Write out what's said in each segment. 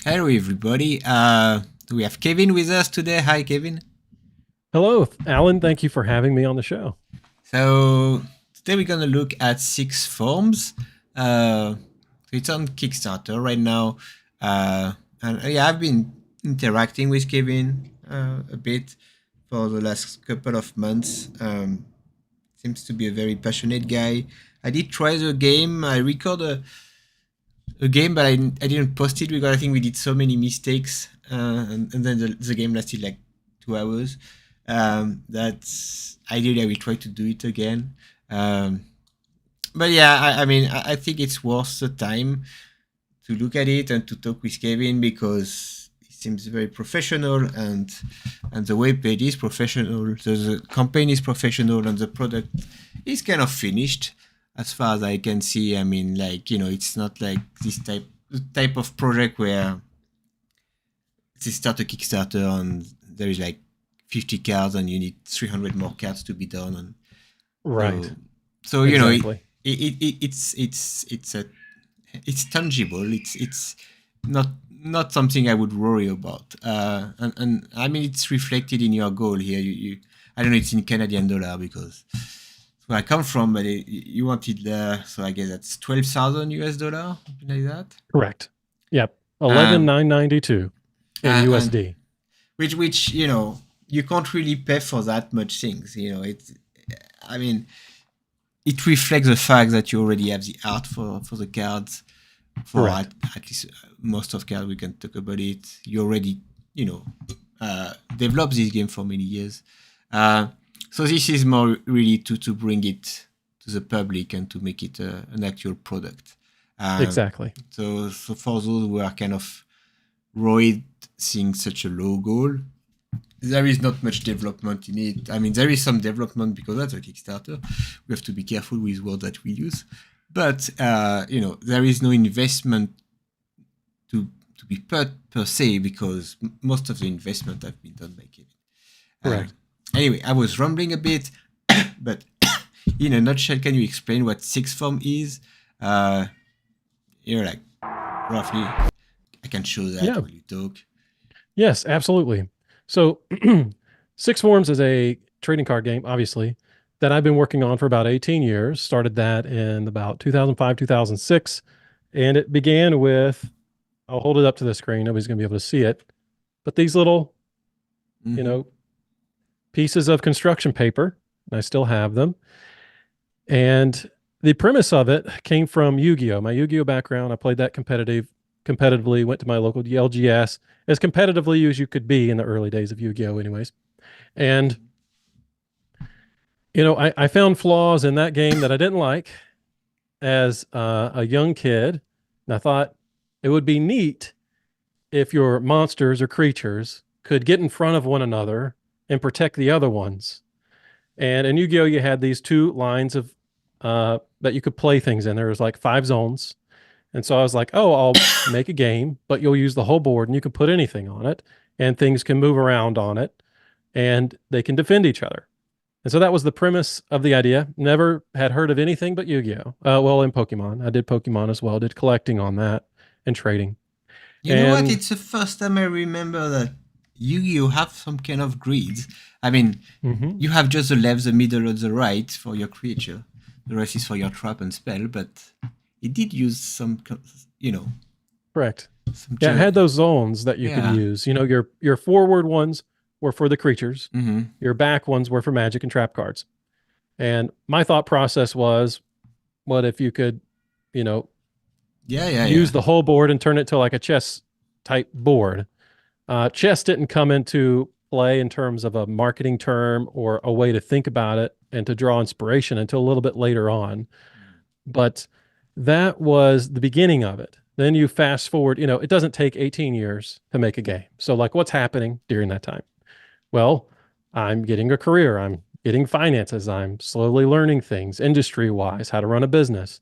Hello, everybody. We have Kevin with us today. Hi, Kevin. Hello, Alan. Thank you for having me on the show. So today we're gonna look at six forms. Uh, it's on Kickstarter right now, and yeah, I've been interacting with Kevin a bit for the last couple of months. Seems to be a very passionate guy. I did try the game. I record a game, but I didn't post it because I think we did so many mistakes, and then the game lasted like 2 hours. That's ideally I will try to do it again. Um, but yeah, I mean, I think it's worth the time to look at it and to talk with Kevin because he seems very professional and the webpage is professional, the campaign is professional, and the product is kind of finished as far as I can see. I mean, like, it's not like this type of project where they start a Kickstarter and there is like 50 cards and you need 300 more cards to be done. And Right. so, so Exactly. it's tangible. It's not something I would worry about. And I mean, it's reflected in your goal here. I don't know, it's in Canadian dollar because where I come from, but you wanted so I guess that's 12,000 US dollar, something like that. Correct. Yep. Um, 11,992 in and USD. which you can't really pay for that much things. I mean, it reflects the fact that you already have the art for the cards. For Correct. at least most of cards, we can talk about it. You already, developed this game for many years. So this is more really to bring it to the public and to make it an actual product. Um, Exactly. so for those who are kind of worried seeing such a low goal, there is not much development in it. I mean, there is some development because that's a Kickstarter. We have to be careful with words that we use, but there is no investment to be per se because most of the investment have been done by Kevin. Correct. Anyway, I was rambling a bit, but in a nutshell, can you explain what sixth form is? Like roughly. I can show that Yeah. while you talk. Yes, absolutely. So, Six Forms is a trading card game, obviously, that I've been working on for about 18 years. Started that in about 2005, 2006. And it began with, I'll hold it up to the screen. Nobody's going to be able to see it. But these little, you Mm-hmm. know, pieces of construction paper, and I still have them. And the premise of it came from Yu-Gi-Oh! My Yu-Gi-Oh! Background. I played that competitively, went to my local LGS as competitively as you could be in the early days of Yu-Gi-Oh! Anyways. And, I found flaws in that game that I didn't like as a young kid. And I thought it would be neat if your monsters or creatures could get in front of one another and protect the other ones. And in Yu-Gi-Oh, you had these two lines of that you could play things in. There was like 5 zones, and so I was like, oh, I'll make a game, but you'll use the whole board, and you can put anything on it, and things can move around on it, and they can defend each other. And so that was the premise of the idea. Never had heard of anything but Yu-Gi-Oh. Well, in Pokemon, I did Pokemon as well. Did collecting on that and trading. You know what? And It's the first time I remember that Yu-Gi-Oh have some kind of grids. I mean, mhm, you have just the left, the middle, and the right for your creature. The rest is for your trap and spell. But it did use some, correct. some. Yeah, it had those zones that you could Yeah. use. Your forward ones were for the creatures. Mm-hmm. Your back ones were for magic and trap cards. And my thought process was, what if you could, you know, Yeah, yeah, yeah. use the whole board and turn it to like a chess type board? Chess didn't come into play in terms of a marketing term or a way to think about it and to draw inspiration until a little bit later on. But that was the beginning of it. Then you fast forward, it doesn't take 18 years to make a game. So, like, what's happening during that time? Well, I'm getting a career. I'm getting finances. I'm slowly learning things industry wise, how to run a business.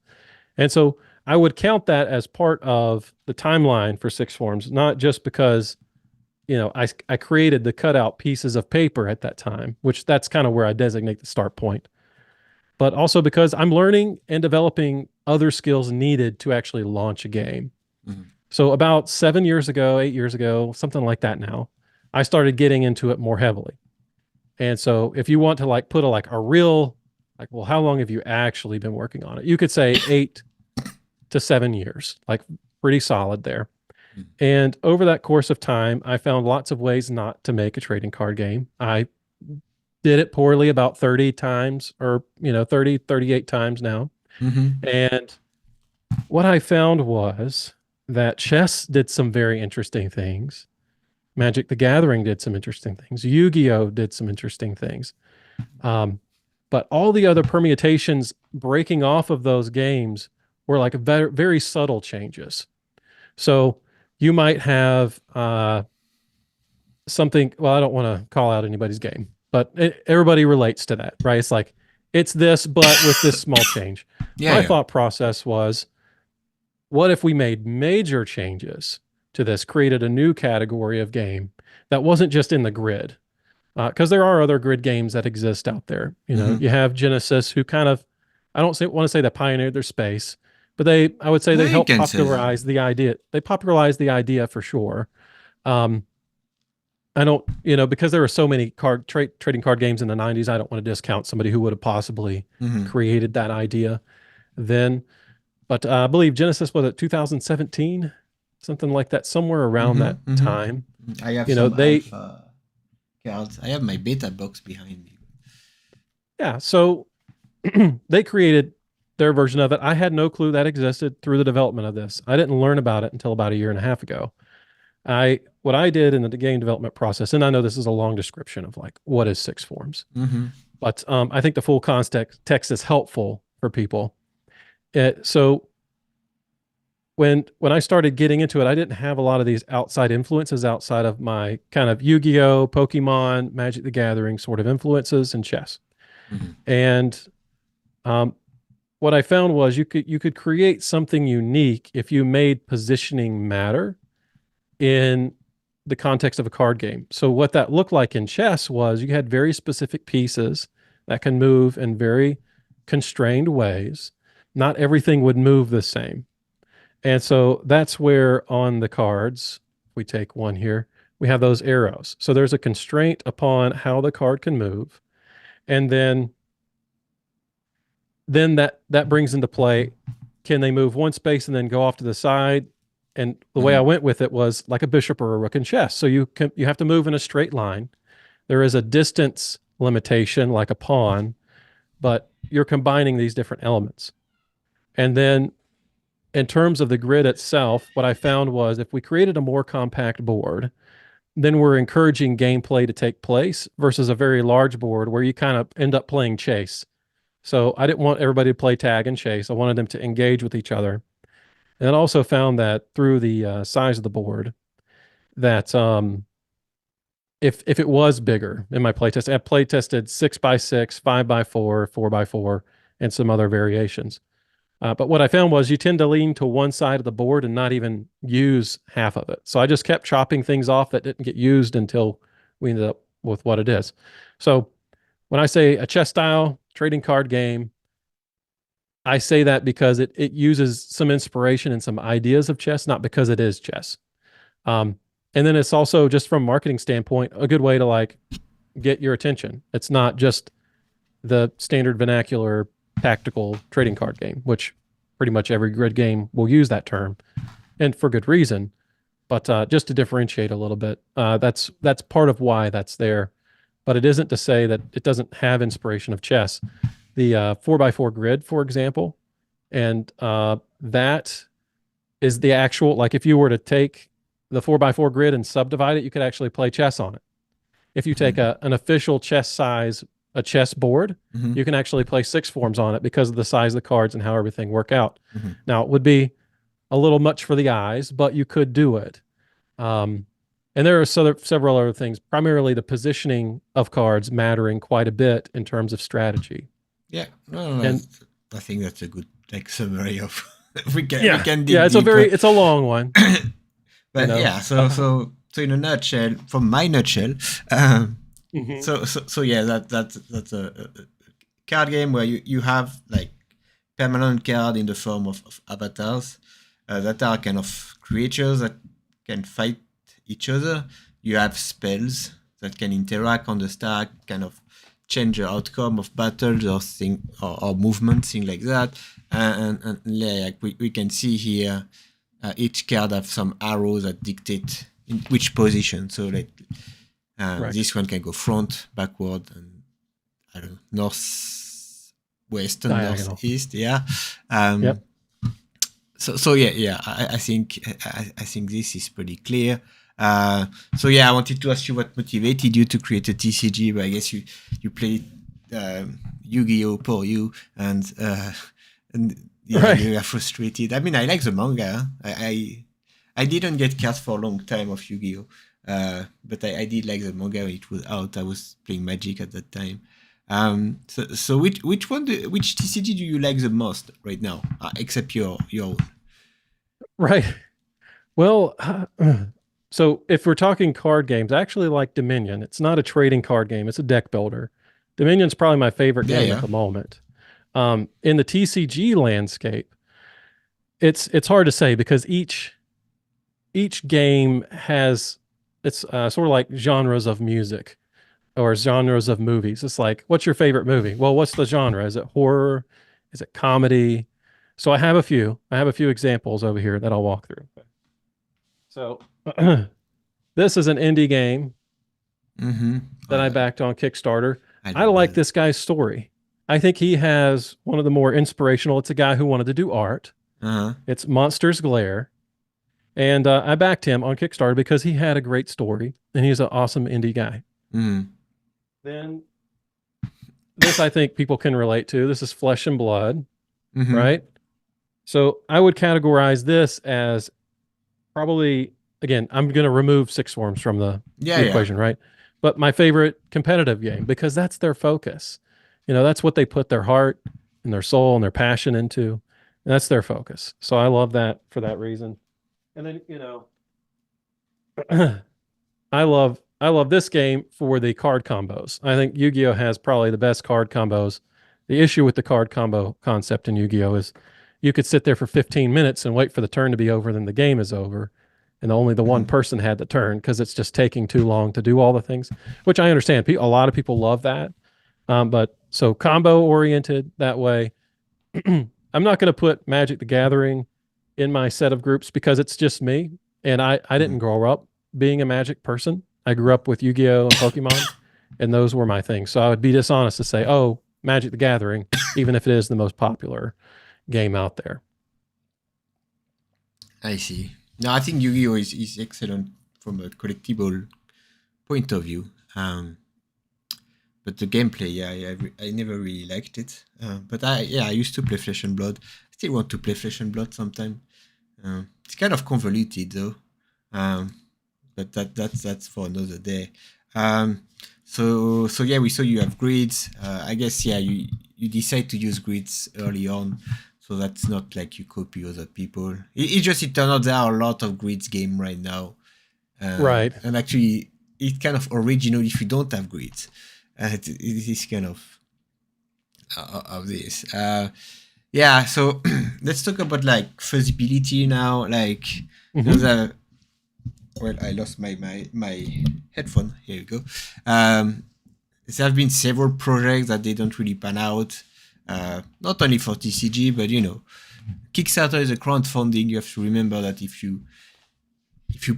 And so I would count that as part of the timeline for Six Forms, not just because, I created the cutout pieces of paper at that time, which that's kind of where I designate the start point, but also because I'm learning and developing other skills needed to actually launch a game. Mm-hmm. So about 7 years ago, 8 years ago, something like that now, I started getting into it more heavily. And so if you want to like put a real, like, well, how long have you actually been working on it? You could say 8 to 7 years, like pretty solid there. And over that course of time, I found lots of ways not to make a trading card game. I did it poorly about 30 times or, 30, 38 times now. Mm-hmm. And what I found was that chess did some very interesting things. Magic the Gathering did some interesting things. Yu-Gi-Oh did some interesting things. Um, but all the other permutations breaking off of those games were like very, very subtle changes. So you might have something. Well, I don't want to call out anybody's game, but everybody relates to that, right? It's like it's this, but with this small change. Yeah, My yeah. thought process was, what if we made major changes to this, created a new category of game that wasn't just in the grid? Because there are other grid games that exist out there. Mm-hmm. You have Genesis, who kind of, I don't want to say they pioneered their space, but I would say No, they you helped can say that. popularize the idea. They popularized the idea for sure. Um, I don't, because there were so many trading card games in the 90s, I don't want to discount somebody who would have possibly Mm-hmm. created that idea then. But I believe Genesis was at 2017, something like that, somewhere around that Mm-hmm. time. Mm-hmm. I have You know, some they, alpha cards. I have my beta box behind me. yeah, so they created their version of it. I had no clue that existed through the development of this. I didn't learn about it until about a year and a half ago. What I did in the game development process, and I know this is a long description of like what is six forms, Mm-hmm. but I think the full context text is helpful for people. So when I started getting into it, I didn't have a lot of these outside influences outside of my kind of Yu-Gi-Oh, Pokemon, Magic the Gathering sort of influences in chess. Mm-hmm. And um, what I found was you could create something unique if you made positioning matter in the context of a card game. So what that looked like in chess was you had very specific pieces that can move in very constrained ways. Not everything would move the same. And so that's where on the cards, we take one here, we have those arrows. So there's a constraint upon how the card can move. And then that brings into play, can they move one space and then go off to the side? And the way I Mm-hmm. went with it was like a bishop or a rook in chess. So you have to move in a straight line. There is a distance limitation like a pawn, but you're combining these different elements. And then in terms of the grid itself, what I found was if we created a more compact board, then we're encouraging gameplay to take place versus a very large board where you kind of end up playing chase. So I didn't want everybody to play tag and chase. I wanted them to engage with each other. And I also found that through the size of the board, that if it was bigger in my playtest, I play tested 6x6, 5x4, 4x4, and some other variations. But what I found was you tend to lean to one side of the board and not even use half of it. So I just kept chopping things off that didn't get used until we ended up with what it is. So when I say a chess style trading card game, I say that because it uses some inspiration and some ideas of chess, not because it is chess. Um, and then it's also just from a marketing standpoint, a good way to like get your attention. It's not just the standard vernacular tactical trading card game, which pretty much every grid game will use that term, and for good reason. But just to differentiate a little bit, that's part of why that's there. But it isn't to say that it doesn't have inspiration of chess. The 4x4 grid, for example, and that is the actual, like if you were to take the 4x4 grid and subdivide it, you could actually play chess on it. If you take an official chess size, a chess board, Mm-hmm. you can actually play six forms on it because of the size of the cards and how everything work out. Mm-hmm. Now, it would be a little much for the eyes, but you could do it. And there are several other things, primarily the positioning of cards mattering quite a bit in terms of strategy. Yeah, no, And I think that's a good like summary of. we can dig yeah, deeper. it's a long one. But yeah, so in a nutshell, from my nutshell, Mhm. so yeah, that's a card game where you have like permanent card in the form of avatars that are kind of creatures that can fight each other. You have spells that can interact on the stack, kind of change the outcome of battles or movement, things like that. And like we can see here, each card have some arrows that dictate in which position. So like this one can go front, backward, and I don't know, north, west, and Diagonal. northeast. Yeah. Yep. So yeah. I think this is pretty clear. So yeah, I wanted to ask you what motivated you to create a TCG, but I guess you played Yu-Gi-Oh! For you, and yeah, Right. you are frustrated. I mean, I like the manga. I didn't get cards for a long time of Yu-Gi-Oh! But I did like the manga when it was out. I was playing Magic at that time. So which TCG do you like the most right now, except your own? Right. Well, so if we're talking card games, I actually like Dominion. It's not a trading card game, it's a deck builder. Dominion's probably my favorite game at the moment. In the TCG landscape, it's hard to say because each game has it's sort of like genres of music or genres of movies. It's like, what's your favorite movie? Well, what's the genre? Is it horror? Is it comedy? So I have a few. I have a few examples over here that I'll walk through. So this is an indie game Mm-hmm. that I backed on Kickstarter. I I know like well. this guy's story. I think he has one of the more inspirational. It's a guy who wanted to do art. Uh-huh. It's Monsters Glare. And I backed him on Kickstarter because he had a great story and he's an awesome indie guy. Mm. Then this I think people can relate to. This is Flesh and Blood, Mm-hmm. right? So I would categorize this as probably, again, I'm going to remove Six Forms from the equation, right? But my favorite competitive game because that's their focus. You know, that's what they put their heart and their soul and their passion into. And that's their focus. So I love that for that reason. And then, you know, I love this game for the card combos. I think Yu-Gi-Oh has probably the best card combos. The issue with the card combo concept in Yu-Gi-Oh is you could sit there for 15 minutes and wait for the turn to be over, then the game is over. And only the one person had the turn because it's just taking too long to do all the things, which I understand. A lot of people love that. But so combo oriented that way. I'm not going to put Magic the Gathering in my set of groups because it's just me. And I didn't grow up being a Magic person. I grew up with Yu-Gi-Oh! And Pokemon, and those were my things. So I would be dishonest to say, oh, Magic the Gathering, even if it is the most popular game out there. I see. No, I think Yu-Gi-Oh is excellent from a collectible point of view. But the gameplay, yeah, I never really liked it. But I used to play Flesh and Blood. I still want to play Flesh and Blood sometime. It's kind of convoluted though. But that's for another day. So yeah, we saw you have grids. I guess yeah, you decide to use grids early on, so that's not like you copy other people. It turned out there are a lot of grids game right now, Right. and actually it's kind of original if you don't have grids. It is kind of this. Yeah, so let's talk about like feasibility now. Like Mhm. well, I lost my headphone. Here we go. There have been several projects that they don't really pan out. Not only for TCG, but you know, Kickstarter is a crowdfunding. You have to remember that if you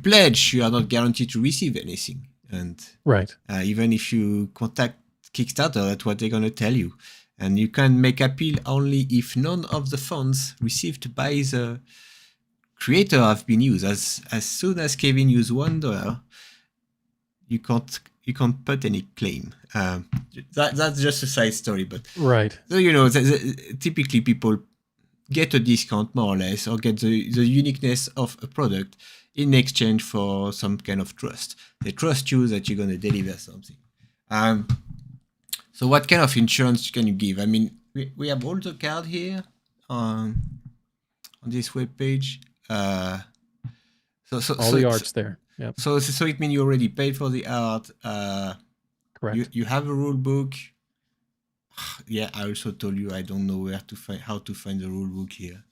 pledge, you are not guaranteed to receive anything. And Right. even if you contact Kickstarter, that's what they're gonna tell you. And you can make appeal only if none of the funds received by the creator have been used. As soon as Kevin used $1, you can't put any claim. That's just a side story, but Right. so you know, typically people get a discount more or less, or get the uniqueness of a product in exchange for some kind of trust. They trust you that you're gonna deliver something. So what kind of insurance can you give? I mean, we have all the card here on this web page. So All the art's there. Yep. So it means you already paid for the art. Correct. You have a rule book. Yeah, I also told you I don't know how to find the rule book here.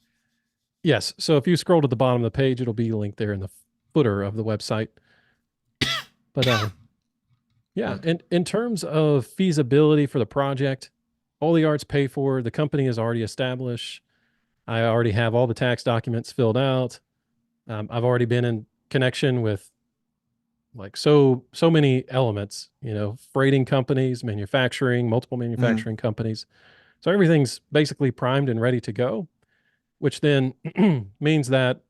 Yes. So if you scroll to the bottom of the page, it'll be linked there in the footer of the website. But yeah, Good. and in terms of feasibility for the project, all the art's paid for. The company is already established. I already have all the tax documents filled out. I've already been in connection with like so many elements, freighting companies, manufacturing, multiple Mm. manufacturing companies. So everything's basically primed and ready to go, which then means that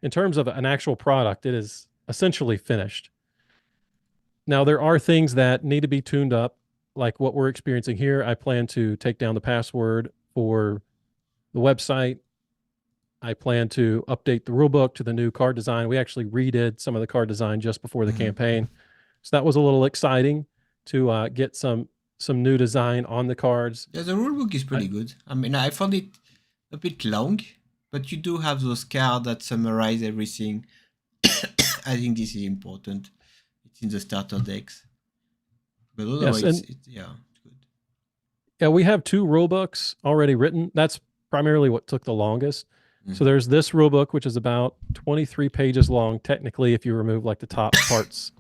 in terms of an actual product, it is essentially finished. Now, there are things that need to be tuned up, like what we're experiencing here. I plan to take down the password for the website. I plan to update the rulebook to the new card design. We actually redid some of the card design just before the Mhm. campaign, so that was a little exciting to get some new design on the cards. Yeah, the rulebook is I, pretty good. I mean, I found it a bit long, but you do have those cards that summarize everything. I think this is important. It's in the starter decks, but yes, otherwise, and yeah, it's good. yeah, we have two rule books already written. That's primarily what took the longest. So Mhm. there's this rule book, which is about 23 pages long, technically, if you remove like the top parts.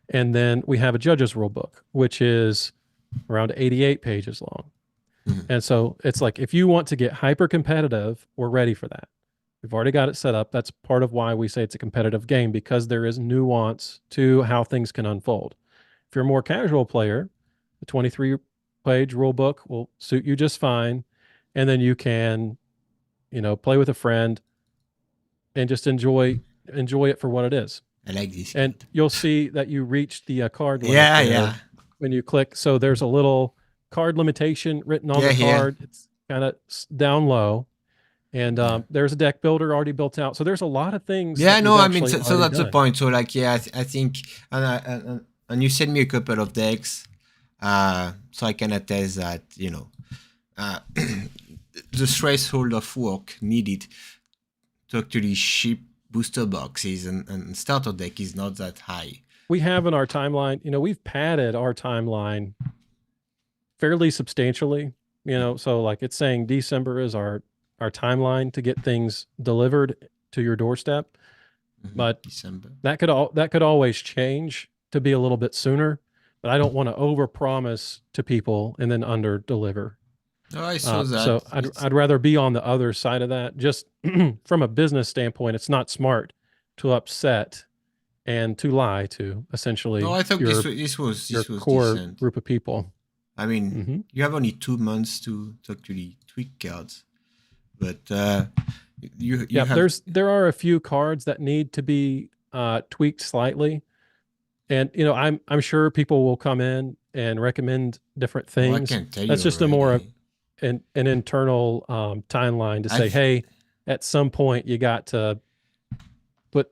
And then we have a judge's rule book, which is around 88 pages long. Mhm. And so it's like if you want to get hyper competitive, we're ready for that. We've already got it set up. That's part of why we say it's a competitive game because there is nuance to how things can unfold. If you're a more casual player, the 23-page rule book will suit you just fine. And then you can, play with a friend and just enjoy it for what it is. I like this And card. you'll see that you reach the card limit Yeah, there yeah, when you click. So there's a little card limitation written on yeah, the yeah, card. It's kind of down low. And yeah. there's a deck builder already built out. So there's a lot of things Yeah, that we've no, I mean, actually so already that's the done. point. So, like, yeah, I think, and you sent me a couple of decks, so I can attest that the threshold of work needed to actually ship booster boxes and starter deck is not that high. We have in our timeline, we've padded our timeline fairly substantially, so like it's saying December is our timeline to get things delivered to your doorstep, but December. that could always change to be a little bit sooner, but I don't want to overpromise to people and then under deliver. Oh, I saw that. So I'd It's I'd rather be on the other side of that. Just from a business standpoint, it's not smart to upset and to lie to no, essentially I thought your this was core decent. group of people. I mean, Hmm. you have only 2 months to actually tweak cards, but you Yeah, have. there are a few cards that need to be tweaked slightly, and I'm sure people will come in and recommend different Oh, I things. can tell That's you just a more of already. an internal timeline to I say, hey, at some point you got to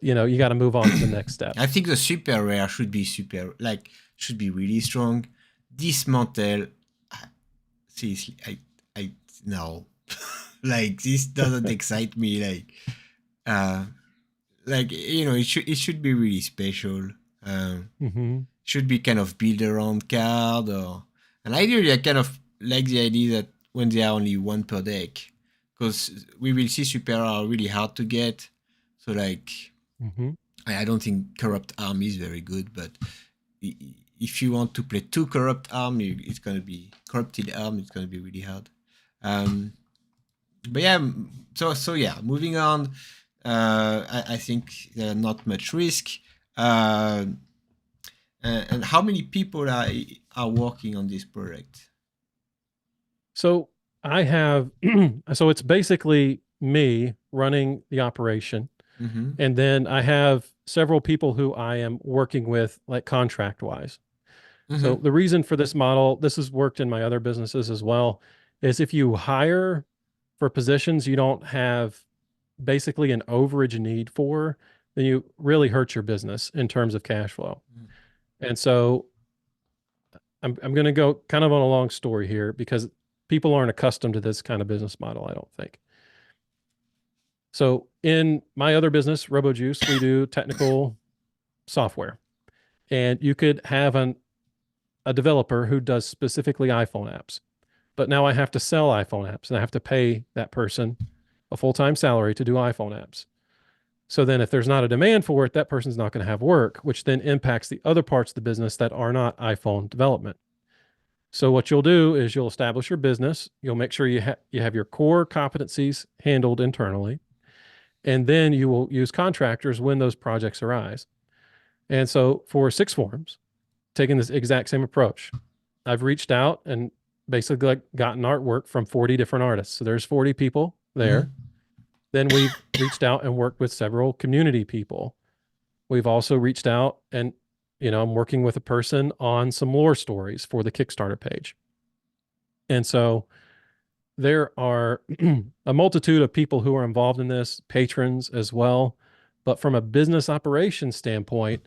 you got to move on to the next step. I think the super rare should be should be really strong. Dismantle. Seriously, I no, like this doesn't excite me. Uh, it should be really special. Hmm. Should be kind of build around card and ideally I kind of like the idea that when there are only one per deck, because we will see super are really hard to get. So like Hmm. I don't think corrupt arm is very good, but if you want to play two corrupt arm, it's gonna be corrupted arm. It's gonna be really hard. Um, but yeah, so yeah, moving on. I think not much risk. Uh, and how many people are working on this project? So I have, so it's basically me running the operation. Mm-hmm. And then I have several people who I am working with, like contract wise. So Mm-hmm. the reason for this model, this has worked in my other businesses as well, is if you hire for positions you don't have basically an overage need for, then you really hurt your business in terms of cash flow. And so I'm going to go kind of on a long story here because people aren't accustomed to this kind of business model, I don't think. So in my other business, RoboJuice, we do technical software, and you could have a developer who does specifically iPhone apps. But now I have to sell iPhone apps and I have to pay that person a full-time salary to do iPhone apps. So then if there's not a demand for it, that person's not going to have work, which then impacts the other parts of the business that are not iPhone development. So what you'll do is you'll establish your business. You'll make sure you have your core competencies handled internally, and then you will use contractors when those projects arise. And so for Six Forms, taking this exact same approach, I've reached out and basically like gotten artwork from 40 different artists. So there's 40 people there. Mm-hmm. Then we've reached out and worked with several community people. We've also reached out and, I'm working with a person on some lore stories for the Kickstarter page. And so there are a multitude of people who are involved in this, patrons as well. But from a business operations standpoint,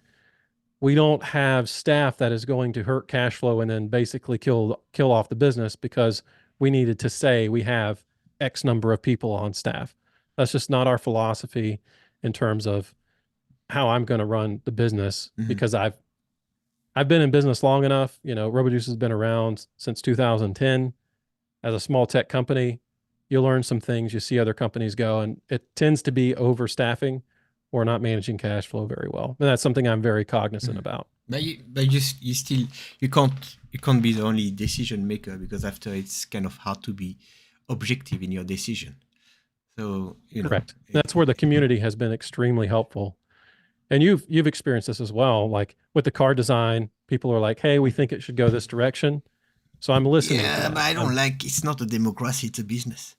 we don't have staff that is going to hurt cash flow and then basically kill off the business because we needed to say we have X number of people on staff. That's just not our philosophy in terms of how I'm going to run the business, Mm-hmm. because I've been in business long enough. RoboJuice has been around since 2010 as a small tech company. You learn some things, you see other companies go, and it tends to be overstaffing or not managing cash flow very well. And that's something I'm very cognizant about. But you can't be the only decision maker, because after it's kind of hard to be objective in your decision. So Correct. That's where the community has been extremely helpful. And you've experienced this as well. Like with the card design, people are like, "Hey, we think it should go this direction." So I'm listening. Yeah, but I don't like. It's not a democracy; it's a business.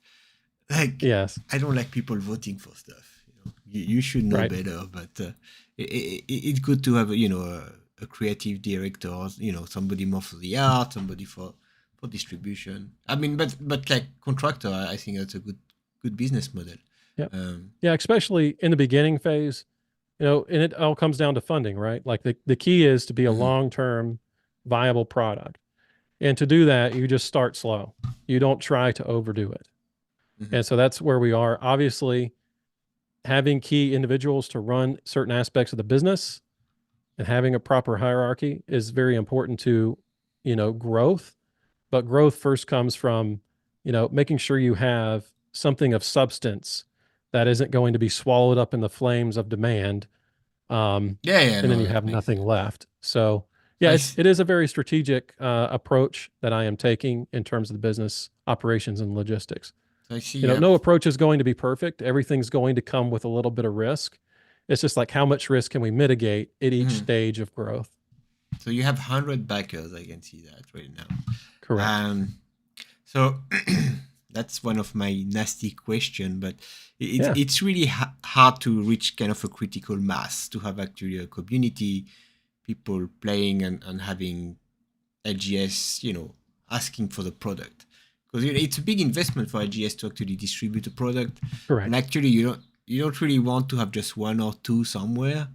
Like, yes, I don't like people voting for stuff. You should know better. But it's good to have a creative director. Somebody more for the art, somebody for distribution. I mean, but like contractor, I think that's a good business model. Yeah. Yeah, especially in the beginning phase, and it all comes down to funding, right? Like the key is to be a long-term viable product. And to do that, you just start slow. You don't try to overdo it. And so that's where we are. Obviously, having key individuals to run certain aspects of the business and having a proper hierarchy is very important to, growth. But growth first comes from, making sure you have something of substance that isn't going to be swallowed up in the flames of demand. And then you have nothing left. So yeah, it is a very strategic approach that I am taking in terms of the business operations and logistics. I see. No approach is going to be perfect. Everything's going to come with a little bit of risk. It's just like, how much risk can we mitigate at each stage of growth? So you have 100 backers. I can see that right now. Correct. So that's one of my nasty questions, but it's really hard to reach kind of a critical mass, to have actually a community, people playing and having LGS, asking for the product. Because it's a big investment for LGS to actually distribute a product. Correct. And actually, you don't really want to have just one or two somewhere.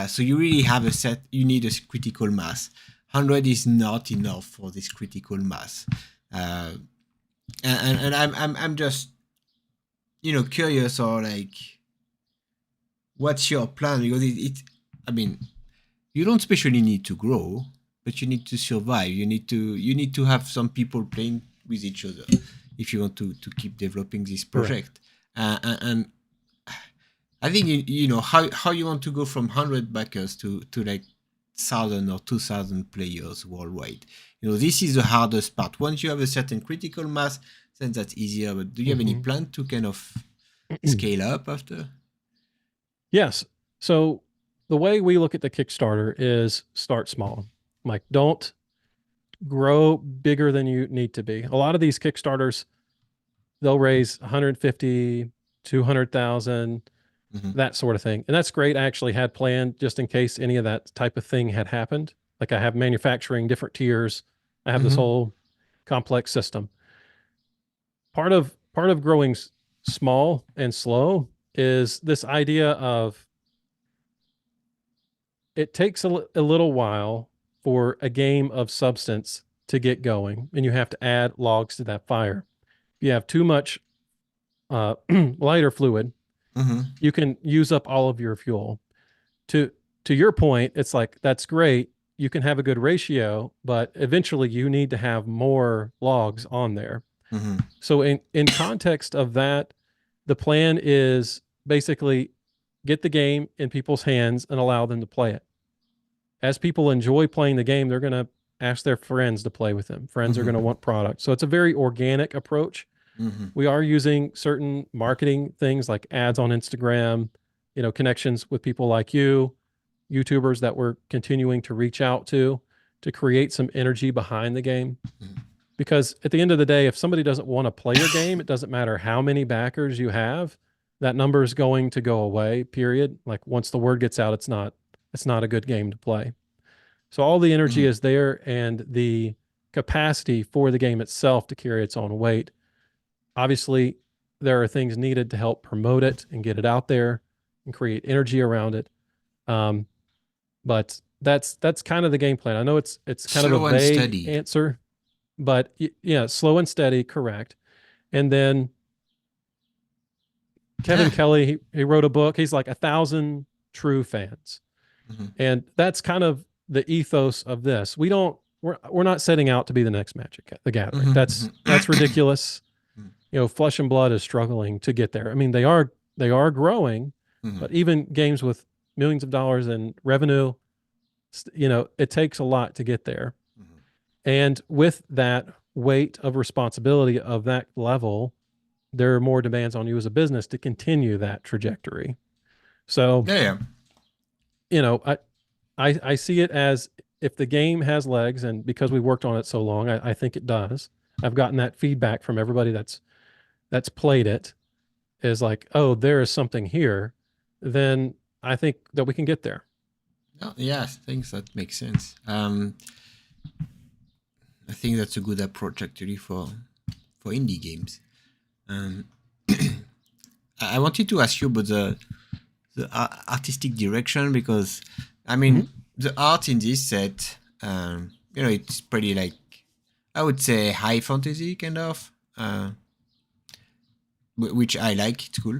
So you really have you need a critical mass. 100 is not enough for this critical mass. And I'm just, curious, or like, what's your plan? Because you don't especially need to grow, but you need to survive. You need to have some people playing with each other if you want to keep developing this project. And I think how you want to go from 100 backers to like 1,000 or 2,000 players worldwide. This is the hardest part. Once you have a certain critical mass, then that's easier. But do you have any plan to kind of scale up after? Yes. So the way we look at the Kickstarter is start small. Like, don't grow bigger than you need to be. A lot of these Kickstarters, they'll raise 150, 200,000, that sort of thing. And that's great. I actually had planned just in case any of that type of thing had happened. Like, I have manufacturing, different tiers. I have this whole complex system. Part of growing small and slow is this idea of it takes a little while for a game of substance to get going, and you have to add logs to that fire. If you have too much lighter fluid, you can use up all of your fuel. To your point, it's like, that's great. You can have a good ratio, but eventually you need to have more logs on there. So in context of that, The plan is basically get the game in people's hands and allow them to play it. As people enjoy playing the game, they're going to ask their friends to play with them. Friends are going to Mm-hmm. want products. So it's a very organic approach. Mm-hmm. We are using certain marketing things like ads on Instagram, connections with people like you, YouTubers that we're continuing to reach out to create some energy behind the game. Because at the end of the day, if somebody doesn't want to play your game, it doesn't matter how many backers you have, that number is going to go away, period. Like once the word gets out, it's not a good game to play. So all the energy Mm-hmm. is there and the capacity for the game itself to carry its own weight. Obviously, there are things needed to help promote it and get it out there and create energy around it. Um, but that's kind of the game plan. I know it's kind of a Slow and vague steady. answer, but yeah, slow and steady, correct. And then Kevin Yeah. Kelly, he wrote a book. He's like 1,000 true fans, Mm-hmm. and that's kind of the ethos of this. We're not setting out to be the next Magic the Gathering. Mm-hmm. That's ridiculous. Mm-hmm. Flesh and Blood is struggling to get there. I mean, they are growing, Mm-hmm. but even games with millions of dollars in revenue, it takes a lot to get there. Mm-hmm. And with that weight of responsibility of that level, there are more demands on you as a business to continue that trajectory. So, Yeah, yeah. I see it as if the game has legs, and because we worked on it so long, I think it does. I've gotten that feedback from everybody that's played it, is like, oh, there is something here. Then I think that we can get there. Oh, yeah, I think that makes sense. I think that's a good approach actually for indie games. Um, I wanted to ask you about the artistic direction because I mean Mhm. the art in this set, it's pretty like I would say high fantasy kind of, which I like. It's cool.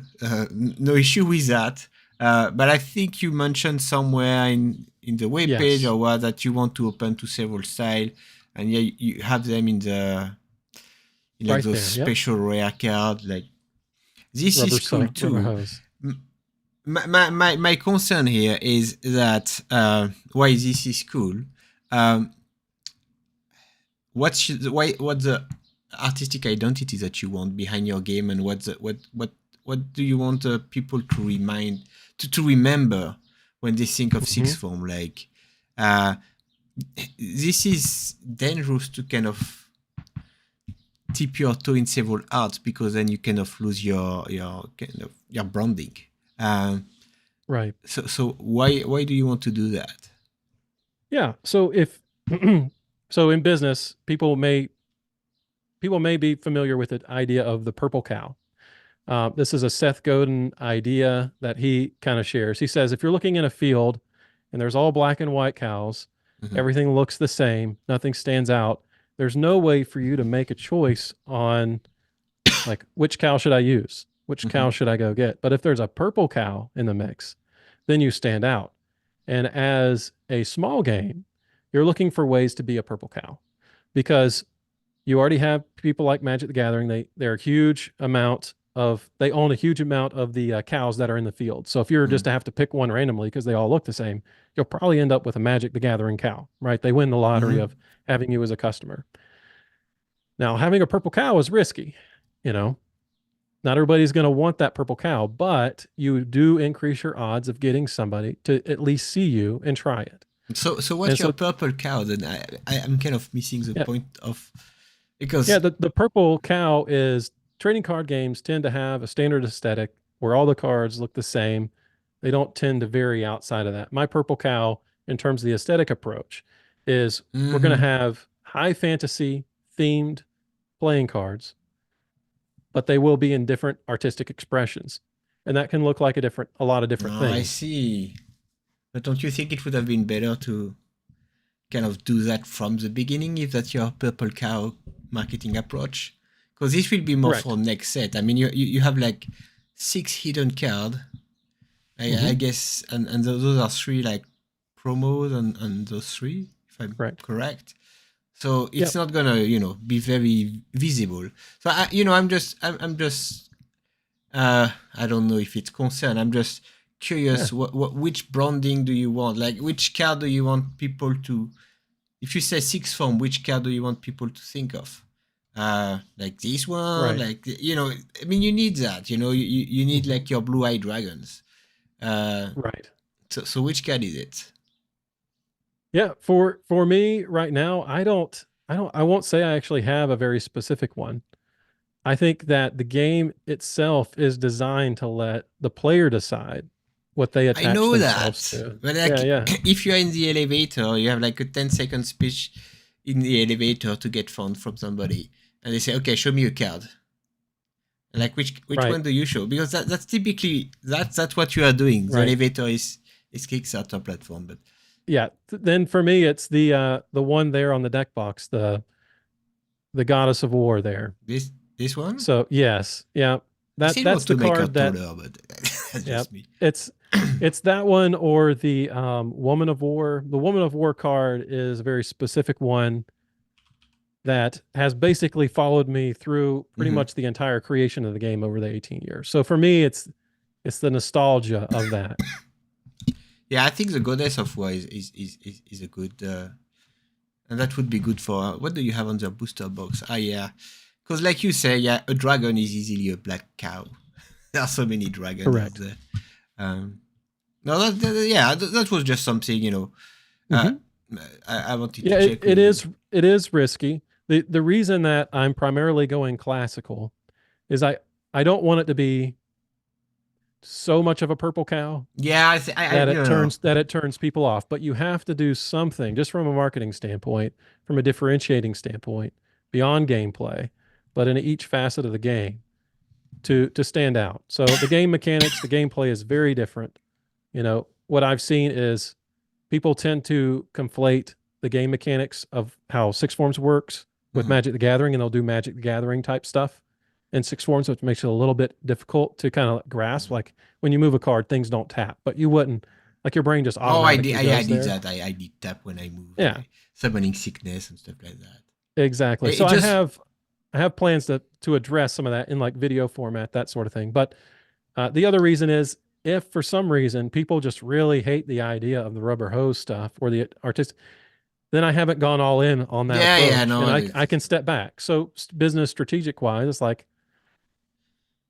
No issue with that. But I think you mentioned somewhere in the web page Yes, or what that you want to open to several style, and yeah, you have them in like right those there. Yep. special rare cards. Like this is cool Rubber too. hose. My concern here is that why this is cool. Um, what the artistic identity that you want behind your game, and what do you want people to to remember when they think of Hmm. sixth form? Like, uh, this is dangerous to kind of tip your toe in several arts because then you kind of lose your kind of your branding. Um, Right. so why do you want to do that? Yeah. So if so in business, people may be familiar with the idea of the purple cow. This is a Seth Godin idea that he kind of shares. He says if you're looking in a field and there's all black and white cows, Mm-hmm. everything looks the same, nothing stands out. There's no way for you to make a choice on like which cow should I use? Which Mm-hmm. cow should I go get? But if there's a purple cow in the mix, then you stand out. And as a small game, you're looking for ways to be a purple cow because you already have people like Magic the Gathering. They're a huge amount of they own a huge amount of the cows that are in the field. So if you're just Mm-hmm. to have to pick one randomly because they all look the same, you'll probably end up with a Magic the Gathering cow, right? They win the lottery Mm-hmm. of having you as a customer. Now, having a purple cow is risky, you know. Not everybody's going to want that purple cow, but you do increase your odds of getting somebody to at least see you and try it. So And what's your so, purple cow? Then I'm kind of missing the yeah, point of yeah, because the purple cow is trading card games tend to have a standard aesthetic where all the cards look the same. They don't tend to vary outside of that. My purple cow, in terms of the aesthetic approach, is we're going to mm-hmm. have high fantasy themed playing cards, but they will be in different artistic expressions. And that can look like a lot of different Oh, I things. see. But don't you think it would have been better to kind of do that from the beginning if that's your purple cow marketing approach? Because this will be more for Correct. next set. I mean, you have like 6 hidden card. I Hmm. guess, and those are three like promos on those three, if I'm Correct. correct. So it's Yep. not gonna be very visible. So I'm just I don't know if it's concern. I'm just Yeah, curious. Which branding do you want? Like, which card do you want people to? If you say sixth form, which card do you want people to think of? Like this one, right. like I mean, you need that. You need Hmm. like your blue-eyed dragons. Uh, Right. so which card is it? Yeah, for me right now, I won't say I actually have a very specific one. I think that the game itself is designed to let the player decide what they I attach know themselves that, to. but Yeah, like, yeah. if you're in the elevator, you have like a 10-second speech in the elevator to get found from somebody, and they say, "Okay, show me a card." Like, which Right. one do you show? Because that's typically that's what you are doing. The Right. elevator is Kickstarter platform, but Yeah. Then for me it's the one there on the deck box, the Goddess of War there. this one, So, yes. Yeah. I That still want that's to the make her card that taller, but that's yeah. just me. It's that one or the Woman of War. The Woman of War card is a very specific one that has basically followed me through pretty Hmm. much the entire creation of the game over the 18 years. So for me, it's the nostalgia of that. Yeah, I think the Goddess of War is a good, and that would be good for. What do you have on the booster box? Ah, yeah, because like you say, yeah, a dragon is easily a black cow. There are so many dragons out Correct. there. Um, no, yeah, that was just something Uh, Hmm. I wanted to Yeah, check with you. it is risky. The reason that I'm primarily going classical is I don't want it to be so much of a purple cow Yeah, I that know. it turns people off. But you have to do something just from a marketing standpoint, from a differentiating standpoint, beyond gameplay, but in each facet of the game to stand out. So the game mechanics, the gameplay is very different. What I've seen is people tend to conflate the game mechanics of how Six Forms works with Mhm. Magic the Gathering, and they'll do Magic the Gathering type stuff in Six Forms, which makes it a little bit difficult to kind of grasp. Mhm. Like when you move a card, things don't tap, but you wouldn't, like your brain just Oh, I did. automatically I does did there. that. I did tap when I move, Yeah, summoning sickness and stuff like that. exactly. It So just. I have plans to address some of that in like video format, that sort of thing. But the other reason is if for some reason people just really hate the idea of the rubber hose stuff or the artistic, then I haven't gone all in on that Yeah, yeah, approach, and no. I can step back. So business strategic wise, it's like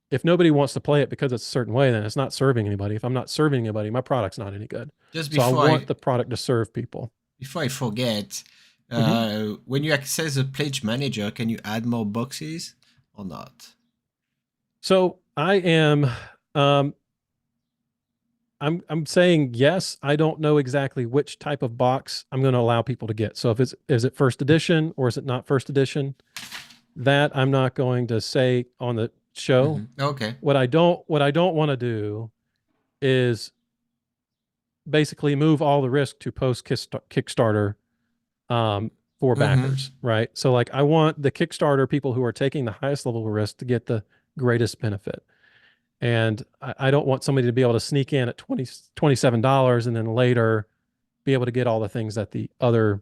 if nobody wants to play it because it's a certain way, then it's not serving anybody. If I'm not serving anybody, my product's not any good. Just So I want the product to serve people. before I forget, Hmm. when you access the pledge manager, can you add more boxes or not? So um, I'm saying yes. I don't know exactly which type of box I'm going to allow people to get. So if it's is it first edition or is it not first edition? That I'm not going to say on the show. Okay. What I don't want to do is basically move all the risk to post Kickstarter for Mm-hmm. backers, right? So like I want the Kickstarter people who are taking the highest level of risk to get the greatest benefit. And I don't want somebody to be able to sneak in at $27 and then later be able to get all the things that the other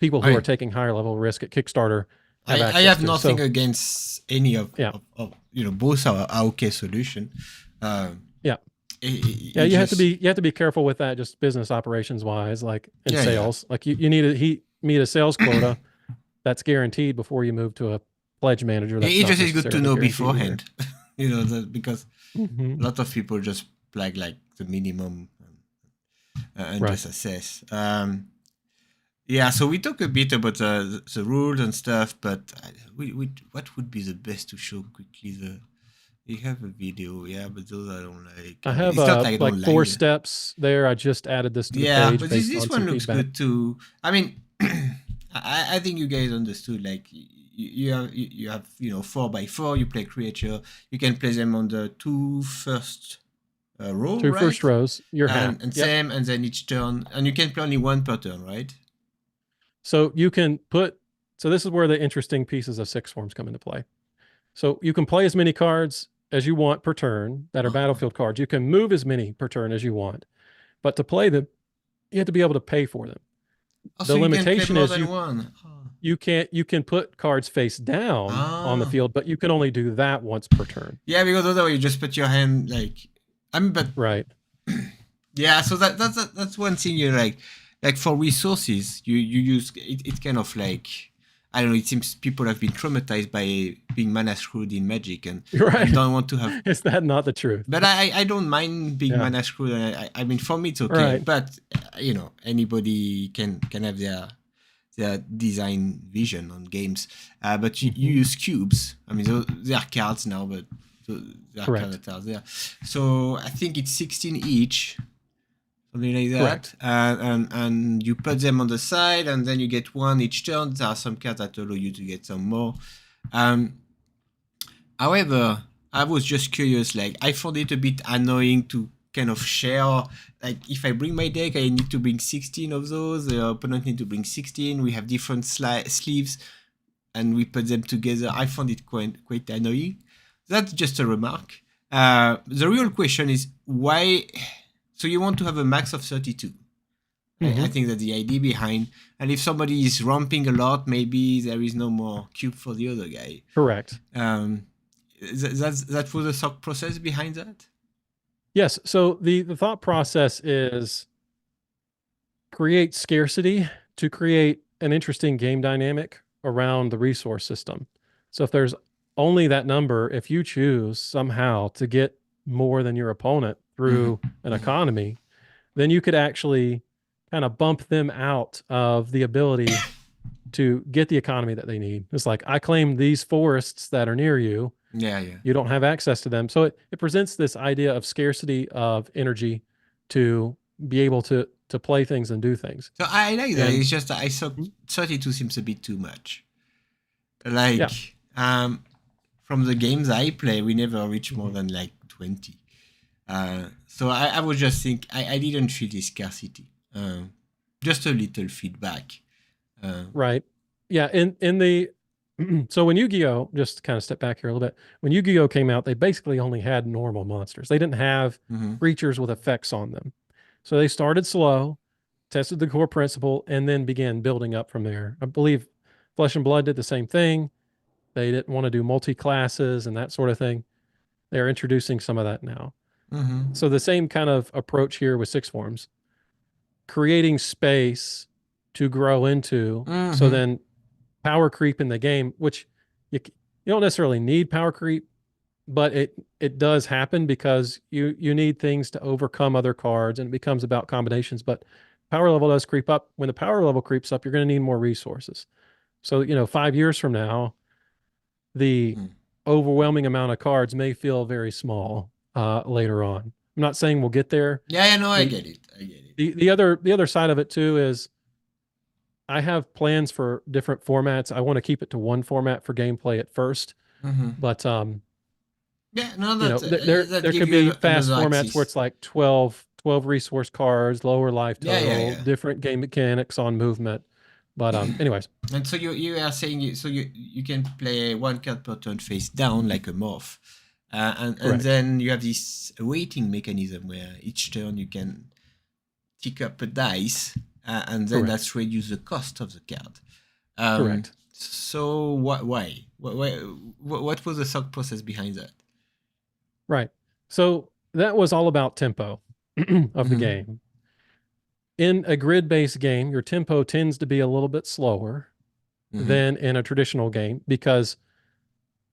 people I who are mean, taking higher level risk at Kickstarter have I access have to. nothing So against any yeah, of both are okay solution. Um, yeah. Yeah, it just you have to be careful with that just business operations wise, like in yeah, yeah. sales. Like you need to meet a sales quota that's guaranteed before you move to a pledge manager that's It not just is good to necessarily know guaranteed either. beforehand, because a Hmm. lot of people just plug like the minimum, and Right. just assess. Yeah, so we talk a bit about the rules and stuff, but we what would be the best to show quickly? We have a video, yeah, but those I don't like. I I mean, have it's not like I like don't like four the. steps there. I just added this to the Yeah, page but this based this on some one looks feedback. good too. I mean, I think you guys understood. Like you have 4 by 4. You play creature. You can play them on the two first row, Two right? first rows, you're half. And Yep. same, and then each turn, and you can play only one per turn, right? So you can put so this is where the interesting pieces of six forms come into play. So you can play as many cards as you want per turn that are Uh-huh. battlefield cards. You can move as many per turn as you want, but to play them, you have to be able to pay for them. Oh, The so you can play limitation more is than one. Oh. you can put cards face down on the Ah. field, but you can only do that once per turn. Yeah, because otherwise you just put your hand like. I mean, but Right. yeah, so that's one thing you like for resources you use it. It's kind of like I don't know. It seems people have been traumatized by being mana screwed in Magic and Right. don't want to have. Is that not the truth? But I don't mind being Yeah. mana screwed. I mean, for me it's okay. Right. But anybody can have their design vision on games. But you use cubes. I mean, they are cards now, but they are cards Correct. that are there. So I think it's 16 each, something like that. Correct. And you put them on the side, and then you get one each turn. There are some cards that allow you to get some more. However, I was just curious. Like, I found it a bit annoying to kind of share. Like, if I bring my deck, I need to bring 16 of those. The opponent need to bring 16. We have different sleeves, and we put them together. I found it quite annoying. That's just a remark. The real question is why. So you want to have a max of 32. I think that's the idea behind. And if somebody is ramping a lot, maybe there is no more cube for the other guy. Correct. That was the thought process behind that? Yes. So the thought process is create scarcity to create an interesting game dynamic around the resource system. So if there's only that number, if you choose somehow to get more than your opponent through an economy, then you could actually kind of bump them out of the ability to get the economy that they need. It's like, I claim these forests that are near you. Yeah. You don't have access to them. So it presents this idea of scarcity of energy to be able to play things and do things. So I like that. It's just that I thought 32 seems a bit too much. Like, from the games I play, we never reach more than like 20. So I was just thinking, I didn't feel this scarcity. Just a little feedback. Right. Yeah. In the so when Yu-Gi-Oh, just to kind of step back here a little bit, when Yu-Gi-Oh came out, they basically only had normal monsters. They didn't have creatures with effects on them. So they started slow, tested the core principle, and then began building up from there. I believe Flesh and Blood did the same thing. They didn't want to do multi-classes and that sort of thing. They're introducing some of that now. So the same kind of approach here with Six Forms, creating space to grow into. So then power creep in the game, which you don't necessarily need power creep, but it does happen because you need things to overcome other cards, and it becomes about combinations. But power level does creep up. When the power level creeps up, you're going to need more resources. So 5 years from now, the overwhelming amount of cards may feel very small later on. I'm not saying we'll get there. Yeah, no, I get it. The other side of it too is I have plans for different formats. I want to keep it to one format for gameplay at first, but yeah, no, there could be fast formats where it's like 12 resource cards, lower life total, different game mechanics on movement. But anyways. And so you are saying you can play one card per turn face down like a morph, and then you have this weighting mechanism where each turn you can tick up a dice, and then that's reduce the cost of the card. Correct. So why? What was the thought process behind that? Right. So that was all about tempo of the game. In a grid-based game, your tempo tends to be a little bit slower than in a traditional game because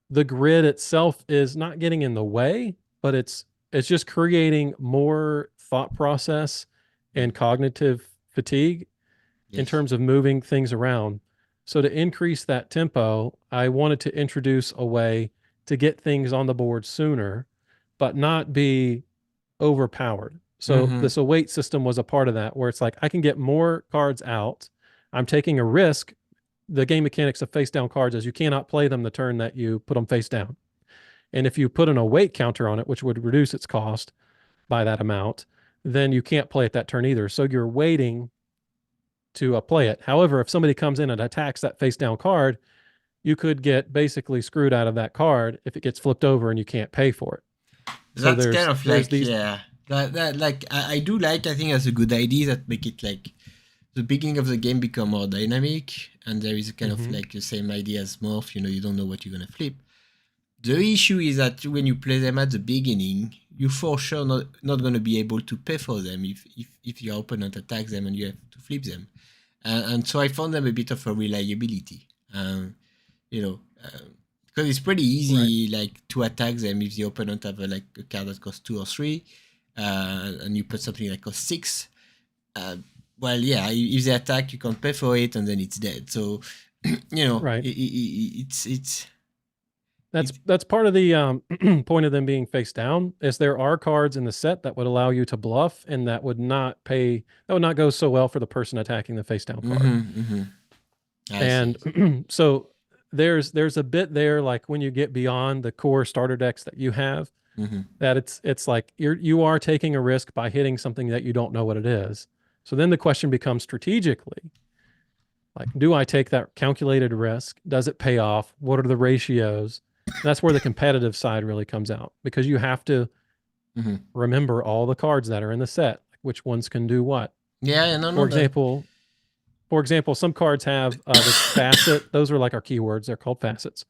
the grid itself is not getting in the way, but it's just creating more thought process and cognitive fatigue in terms of moving things around. So to increase that tempo, I wanted to introduce a way to get things on the board sooner, but not be overpowered. So this await system was a part of that, where it's like, I can get more cards out. I'm taking a risk. The game mechanics of face down cards is you cannot play them the turn that you put them face down. And if you put an await counter on it, which would reduce its cost by that amount, then you can't play it that turn either. So you're waiting to play it. However, if somebody comes in and attacks that face down card, you could get basically screwed out of that card if it gets flipped over and you can't pay for it. That's so kind of like, that like I do like, I think that's a good idea that make it like the beginning of the game become more dynamic. and there is a kind of Mhm. like the same idea as morph. You don't know what you're gonna flip. The issue is that when you play them at the beginning, you for sure not going to be able to pay for them if your opponent attacks them and you have to flip them. And so I found them a bit of a reliability, you know, because it's pretty Right. easy like to attack them if the opponent have like a card that costs 2 or 3, and you put something that costs 6. Uh, well, yeah, if they attack, you can't pay for it, and then it's dead. So, Right. it's That's part of the point of them being face down is there are cards in the set that would allow you to bluff and that would not go so well for the person attacking the face down card. I see. And so there's a bit there like when you get beyond the core starter decks that you have Mm-hmm. that it's like you are taking a risk by hitting something that you don't know what it is. So then the question becomes strategically, like, do I take that calculated risk? Does it pay off? What are the ratios? That's where the competitive side really comes out because you have to Mm-hmm. remember all the cards that are in the set, like which ones can do what. Yeah, no, For no, that. example, some cards have this facet. Those are like our keywords. They're called facets.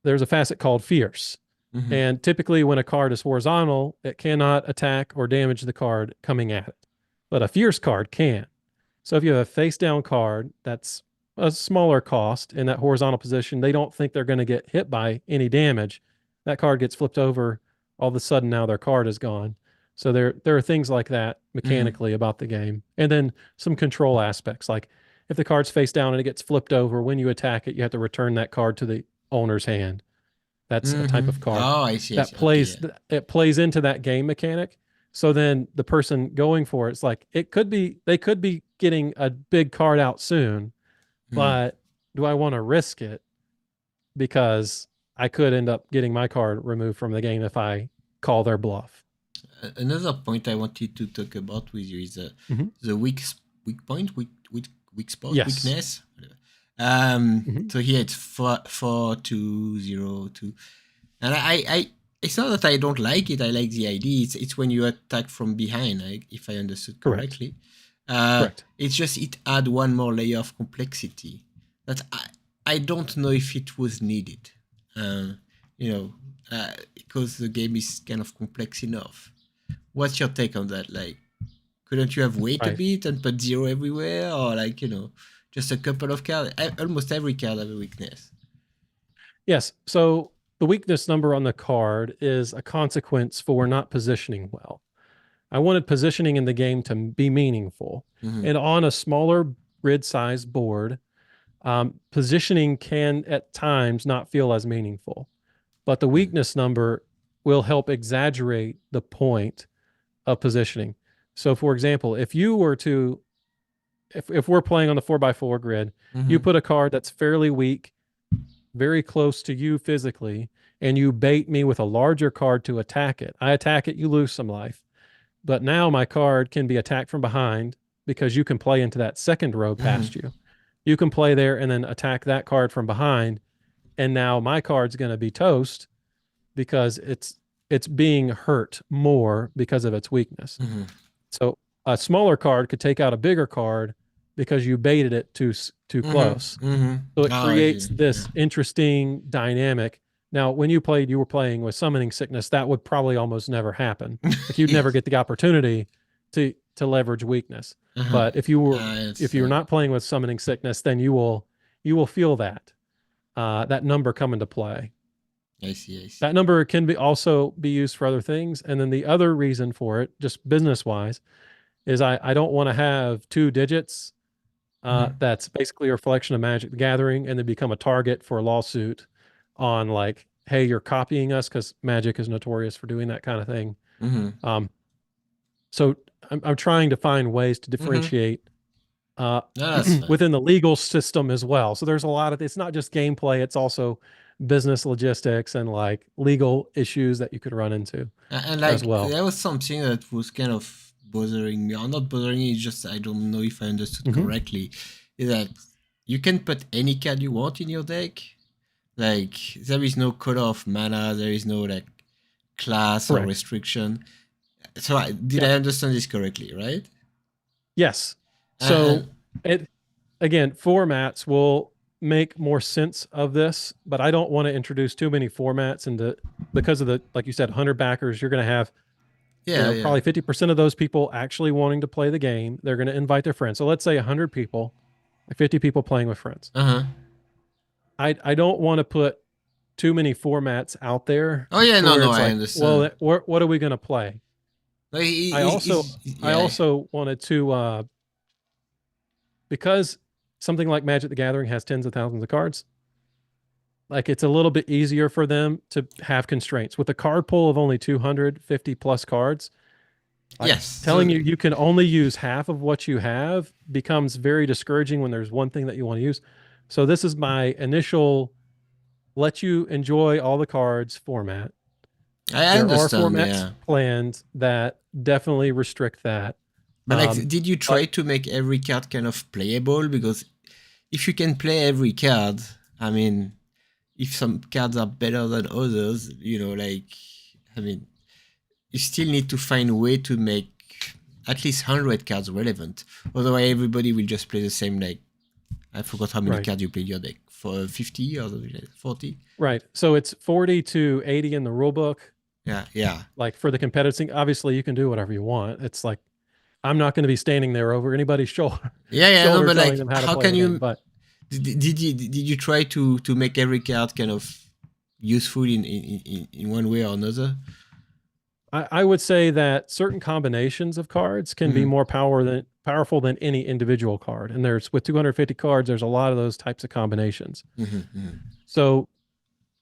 There's a facet called fierce. Mm-hmm. And typically, when a card is horizontal, it cannot attack or damage the card coming at it. But a fierce card can. So if you have a face down card that's a smaller cost in that horizontal position, they don't think they're going to get hit by any damage. That card gets flipped over. All of a sudden, now their card is gone. So there are things like that Mm-hmm. mechanically about the game. And then some control aspects, like if the card's face down and it gets flipped over, when you attack it, you have to return that card to the owner's hand. That's a type of Mm-hmm. card Oh, I see, I that see. Okay, yeah. it plays into that game mechanic. So then the person going for it's like they could be getting a big card out soon, Mm. but do I want to risk it because I could end up getting my card removed from the game if I call their bluff. Another point I wanted to talk about with you is Mhm. the weak point, weak spot, Yes. weakness. Whatever. Mhm. So here it's 4, 2, 0, 2, and it's not that I don't like it. I like the idea. It's when you attack from behind, if I understood Correct. correctly. Correct. It's just it add one more layer of complexity that I don't know if it was needed. Uh, because the game is kind of complex enough. What's your take on that? Like, couldn't you have wait a Right. bit and put 0 everywhere, or like just a couple of cards? Almost every card have a weakness. Yes. So the weakness number on the card is a consequence for not positioning well. I wanted positioning in the game to be meaningful. Mm-hmm. And on a smaller grid size board, positioning can at times not feel as meaningful. But the Mm-hmm. weakness number will help exaggerate the point of positioning. So, for example, if we're playing on the 4x4 grid, you Mm-hmm. put a card that's fairly weak, very close to you physically, and you bait me with a larger card to attack it. I attack it, you lose some life. But now my card can be attacked from behind because you can play into that second row past Mm-hmm. you. You can play there and then attack that card from behind. And now my card's going to be toast because it's being hurt more because of its weakness. Mm-hmm. So a smaller card could take out a bigger card because you baited it too close. Mm-hmm. Mm-hmm. So it Oh, I see. creates Yeah. this interesting dynamic. Now, when you were playing with summoning sickness, that would probably almost never happen. Like you'd never Yes. get the opportunity to leverage weakness. Uh-huh. But I if you're understand. not playing with summoning sickness, then you will feel that number come into play. I see. I That see. number can be used for other things. And then the other reason for it, just business wise, is I don't want to have 2 digits Mm-hmm. that's basically a reflection of Magic the Gathering and then become a target for a lawsuit on like, hey, you're copying us because Magic is notorious for doing that kind of thing. Mm-hmm. Um, so I'm trying to find ways to Mm-hmm. differentiate uh, No, that's fine. within the legal system as well. So there's a lot of it's not just gameplay; it's also business logistics and like legal issues that you could run into And as like well. there was something that was kind of bothering me, or not bothering me. It's just I don't know if I understood Hmm. correctly. Is that you can put any card you want in your deck? Like there is no color of mana. There is no like class or Correct. restriction. So did Yeah. I understand this correctly? Right? Yes. And So it again, formats will make more sense of this, but I don't want to introduce too many formats into because of the, like you said, 100 backers. You're going to have, Yeah, yeah. probably 50% of those people actually wanting to play the game. They're going to invite their friends. So let's say 100 people, 50 people playing with friends. Uh-huh. I don't want to put too many formats out there Oh yeah, to no, where no, it's I like, well, understand. what are we going to play? No, I also I yeah. also wanted to because something like Magic the Gathering has tens of thousands of cards, like it's a little bit easier for them to have constraints. With a card pool of only 250 plus cards, like Yes. telling So you can only use half of what you have becomes very discouraging when there's one thing that you want to use. So this is my initial let you enjoy all the cards format. I There are understand, formats yeah. planned that definitely restrict that. But like, did you try But to make every card kind of playable? Because if you can play every card, I mean, if some cards are better than others, like, I mean, you still need to find a way to make at least 100 cards relevant. Otherwise, everybody will just play the same, like, I forgot how many right, cards you played your deck. For 50 or 40? right. So it's 40 to 80 in the rule book. Yeah, yeah. Like for the competitive thing, obviously you can do whatever you want. It's like I'm not going to be standing there over anybody's shoulder Yeah, yeah, no, shoulder but telling like, them how to how play can the game. you But did you try to make every card kind of useful in one way or another? I would say that certain combinations of cards can be Mm-hmm. more powerful than any individual card. And there's with 250 cards, there's a lot of those types of combinations. Mm-hmm. So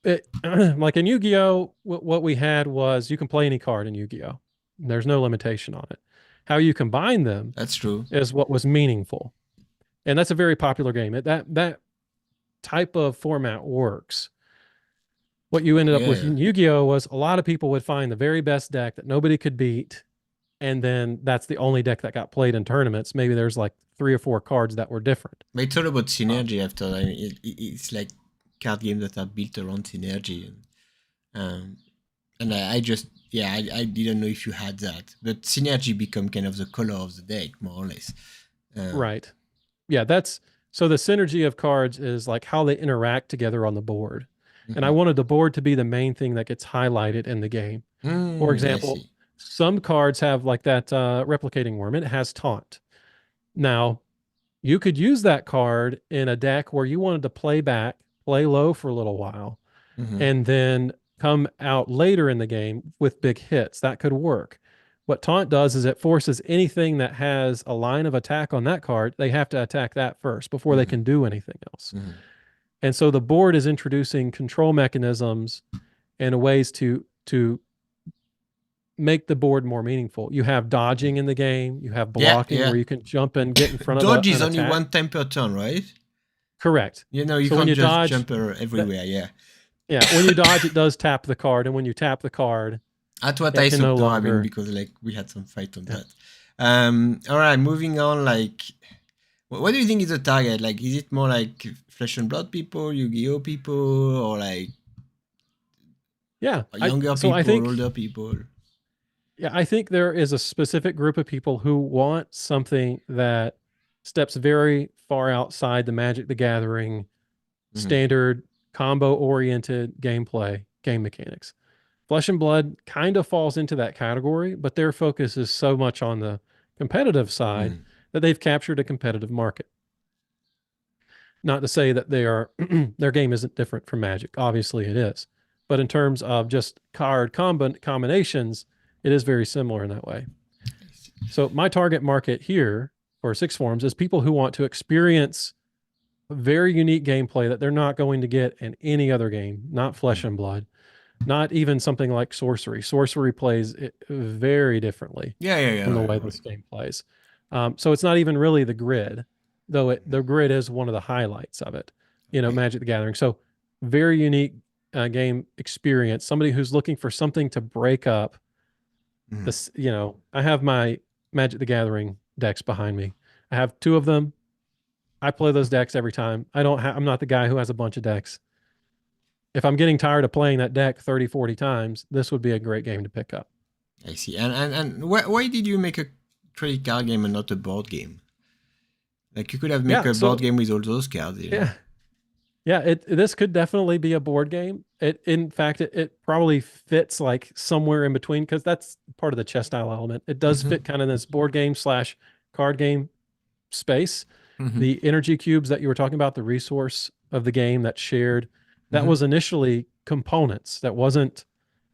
like in Yu-Gi-Oh, what we had was you can play any card in Yu-Gi-Oh. There's no limitation on it. How you combine them That's true. is what was meaningful. And that's a very popular game. That type of format works. What you ended up Yeah, with yeah. in Yu-Gi-Oh was a lot of people would find the very best deck that nobody could beat, and then that's the only deck that got played in tournaments. Maybe there's like 3 or 4 cards that were different. But it's all about Uh, synergy after. I mean, it's like card games that are built around synergy. Um, and I just, yeah, I didn't know if you had that. But synergy become kind of the color of the deck, more or less. Um, right. Yeah, that's so the synergy of cards is like how they interact together on the board. And I mhm. wanted the board to be the main thing that gets highlighted in the game. For I example, see. some cards have like that replicating worm, and it has taunt. Now, you could use that card in a deck where you wanted to play back, play low for a little while, Mm-hmm. and then come out later in the game with big hits. That could work. What taunt does is it forces anything that has a line of attack on that card, they have to attack that first before they Mm-hmm. can do anything else. Mm-hmm. And so the board is introducing control mechanisms and ways to make the board more meaningful. You have dodging in the game, you have Yeah, blocking yeah. where you can jump and get in front of Dodge is an only attack. one time per turn, right? Correct. You So when can't you just dodge, jump that everywhere. Yeah, yeah, when you dodge, it does tap the card, and when you tap the card, that's what it I can thought. no No, I mean, longer. because like we had some fight on Yeah. that. All right, moving on. Like, what do you think is the target? Like, is it more like Flesh and Blood people, Yu-Gi-Oh people, or like Yeah. younger So I people, think older people? yeah, I think there is a specific group of people who want something that steps very far outside the Magic the Gathering Mm-hmm. standard combo oriented gameplay, game mechanics. Flesh and Blood kind of falls into that category, but their focus is so much on the competitive side Mm-hmm. that they've captured a competitive market. Not to say that they are their game isn't different from Magic. Obviously, it is, but in terms of just card combinations, it is very similar in that way. So my target market here for Six Forms is people who want to experience very unique gameplay that they're not going to get in any other game, not Flesh and Blood, not even something like Sorcery. Sorcery plays it very differently Yeah, yeah, yeah, from the yeah, way right. this game plays. So it's not even really the grid, though the grid is one of the highlights of it, Right. Magic the Gathering. So very unique game experience. Somebody who's looking for something to break up Mm-hmm. this, I have my Magic the Gathering decks behind me. I have 2 of them. I play those decks every time. I'm not the guy who has a bunch of decks. If I'm getting tired of playing that deck 30, 40 times, this would be a great game to pick up. I see. And why did you make a trading card game and not a board game? Like you could have make Yeah. a board So game with all those cards. yeah, yeah. This could definitely be a board game. In fact, it probably fits like somewhere in between because that's part of the chess style element. It does Mm-hmm. fit kind of this board game slash card game space. Mm-hmm. The energy cubes that you were talking about, the resource of the game that's shared, that Mm-hmm. was initially components. That wasn't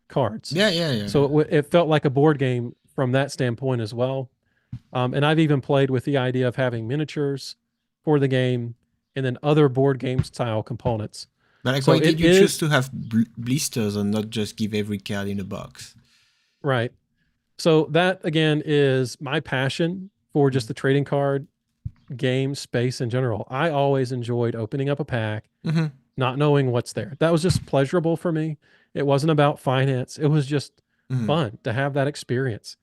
cards. Yeah, yeah, yeah, So it felt like a board game from that standpoint as well. And I've even played with the idea of having miniatures for the game and then other board game style components. But like, So why it did you choose is to have blisters and not just give every card in a box? right. So that again is my passion for just the trading card game space in general. I always enjoyed opening up a pack, Mm-hmm. not knowing what's there. That was just pleasurable for me. It wasn't about finance. It was just Mm-hmm. fun to have that experience.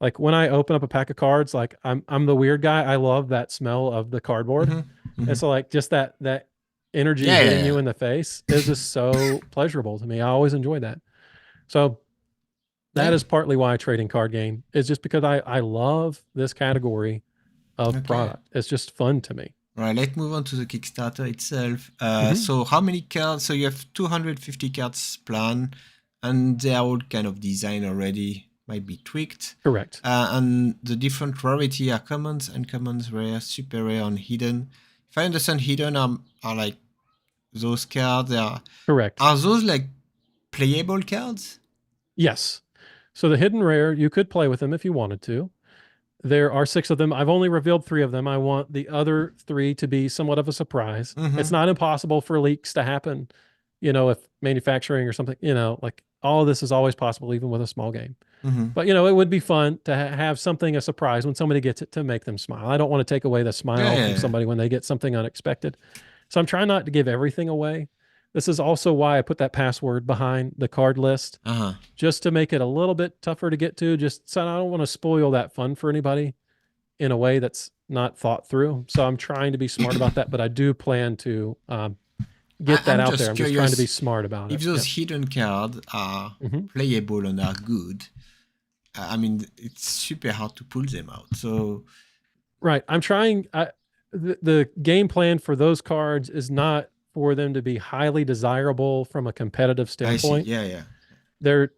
Like when I open up a pack of cards, like I'm the weird guy. I love that smell of the cardboard. Mm-hmm. And Mm-hmm. so like just that energy Yeah, yeah, hitting yeah. you in the face is just so pleasurable to me. I always enjoy that. So that Yeah. is partly why trading card game is just because I love this category of Okay. product. It's just fun to me. All right, let's move on to the Kickstarter itself. Mhm. So how many cards? So you have 250 cards planned, and they are all kind of designed already, might be tweaked. Correct. And the different rarity are commons, uncommons, rare, super rare, and hidden. If I understand, hidden are like those cards. Correct. Are those like playable cards? Yes. So the hidden rare, you could play with them if you wanted to. There are 6 of them. I've only revealed 3 of them. I want the other 3 to be somewhat of a surprise. It's Mm-hmm. not impossible for leaks to happen, if manufacturing or something, like all of this is always possible, even with a small game. Mm-hmm. But, it would be fun to have something a surprise when somebody gets it to make them smile. I don't want to take away the Yeah, smile yeah, from yeah. somebody when they get something unexpected. So I'm trying not to give everything away. This is also why I put that password behind the card list, Uh-huh. just to make it a little bit tougher to get to. Just so I don't want to spoil that fun for anybody in a way that's not thought through. So I'm trying to be smart about that, but I do plan to get that I'm out there. just I'm just trying to be curious smart about if it. those Yeah. hidden cards are Mhm. playable and are good. I mean, it's super hard to pull them out. So Right. I'm trying. The game plan for those cards is not for them to be highly desirable from a competitive I see. standpoint. Yeah, yeah. They're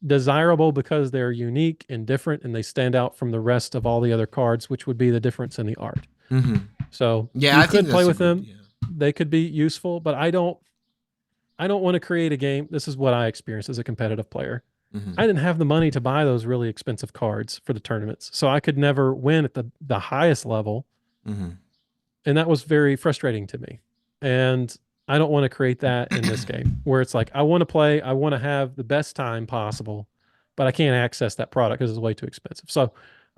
desirable because they're unique and different and they stand out from the rest of all the other cards, which would be the difference in the art. Mm-hmm. So Yeah, you I think could play that's a with good. them. Yeah. They could be useful, but I don't want to create a game. This is what I experienced as a competitive player. Mm-hmm. I didn't have the money to buy those really expensive cards for the tournaments. So I could never win at the highest level. Mm-hmm. And that was very frustrating to me. And I don't want to create that in this game where it's like, I want to play, I want to have the best time possible, but I can't access that product because it's way too expensive. So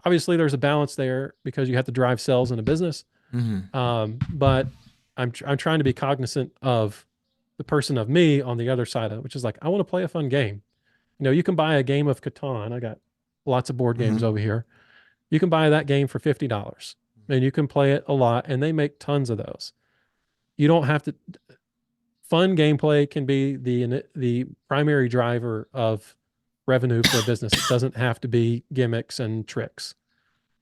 obviously there's a balance there because you have to drive sales in a business. Mm-hmm. But I'm trying to be cognizant of the person of me on the other side of it, which is like, I want to play a fun game. You can buy a game of Catan. I got lots of board games Mm-hmm. over here. You can buy that game for $50 and you can play it a lot and they make tons of those. You don't have to fun gameplay can be the primary driver of revenue for a business. It doesn't have to be gimmicks and tricks.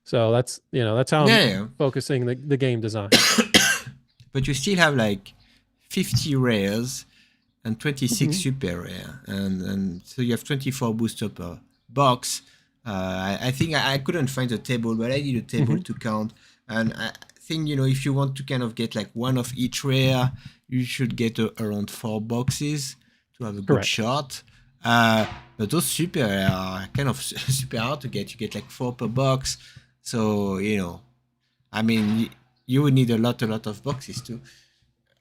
So that's how Yeah, I'm yeah. focusing the game design. But you still have like 50 rares and 26 Mhm. super rare, and so you have 24 booster per box. I think I couldn't find a table, but I did a table Mhm. to count, and I think if you want to kind of get like one of each rare, you should get around 4 boxes to have a good Correct. shot. But those super rare are kind of super hard to get. You get like 4 per box, so I mean, you would need a lot of boxes too.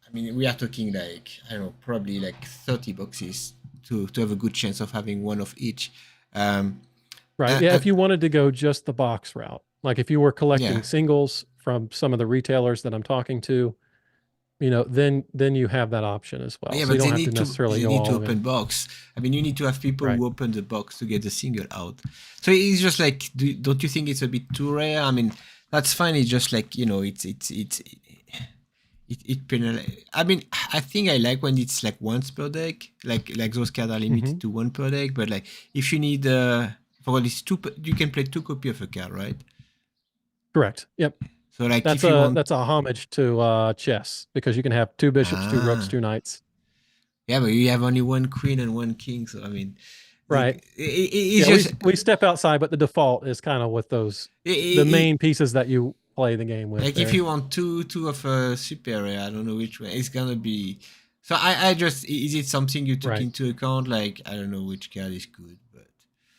I mean, we are talking like, I don't know, probably like 30 boxes to have a good chance of having one of each. Um, Right. and, Yeah. and If you wanted to go just the box route, like if you were yeah, collecting singles from some of the retailers that I'm talking to, then you have that option as well. yeah, So you but don't have to necessarily they go need to all open in. box. I mean, you need to have people Right. who open the box to get the single out. So it's just like, don't you think it's a bit too rare? I mean, that's fine. It's just like I mean, I think I like when it's like once per deck, like those cards are limited Mhm. to one per deck. But like, if you need for at least two, you can play 2 copies of a card, right? Correct. Yep. So like if you want, That's a homage to chess because you can have two bishops, two rooks, ah, two knights. yeah, but you have only one queen and one king. So I mean, like Right. it's Yeah, just we step outside, but the default is kind of with those the it, main pieces that you play the game with like if there. you want two of a super rare, I don't know which one it's gonna be. So I just is it something you took Right. into account? Like I don't know which card is good, but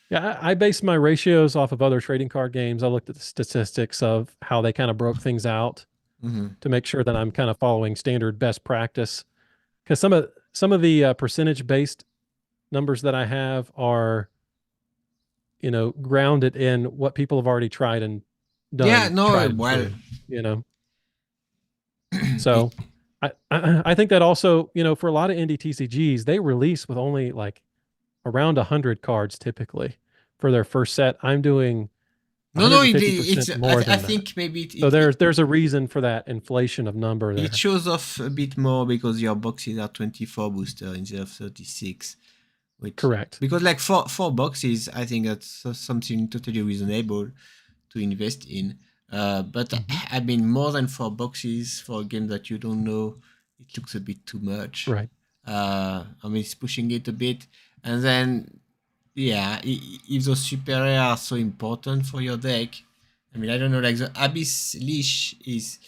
Yeah, I based my ratios off of other trading card games. I looked at the statistics of how they kind of broke things out mm-hmm. to make sure that I'm kind of following standard best practice. Because some of the percentage based numbers that I have are, grounded in what people have already tried and Yeah, done, no, tried and well, true. You know, it, so I think that also, for a lot of indie TCGs, they release with only like around 100 cards typically for their first set. I'm doing no, it's 150% more I than that. think maybe So there's a reason for that inflation of number it there. shows off a bit more because your boxes are 24 booster instead of 36, which Correct. because like four boxes, I think that's something totally reasonable to invest in. But Hmm. I mean, more than four boxes for a game that you don't know, it looks a bit too much. Right. I mean, it's pushing it a bit, and then yeah, if those super rare are so important for your deck, I mean, I don't know, like the Abyss Leash is,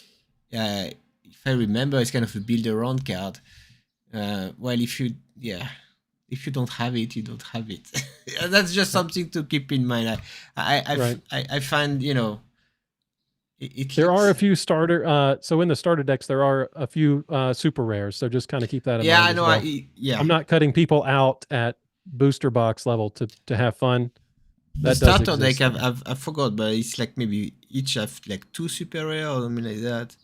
if I remember, it's kind of a build around card. Well, if you don't have it, you don't have it. That's just Right. something to keep in mind. Right. I find it There are a looks. few starter so in the starter decks there are a few super rares, so just kind of keep that in Yeah, mind I as know. well. Yeah, I'm not cutting people out at booster box level to have fun. the That does starter deck exist though. I forgot, but it's like maybe each have like two super rare or something like that.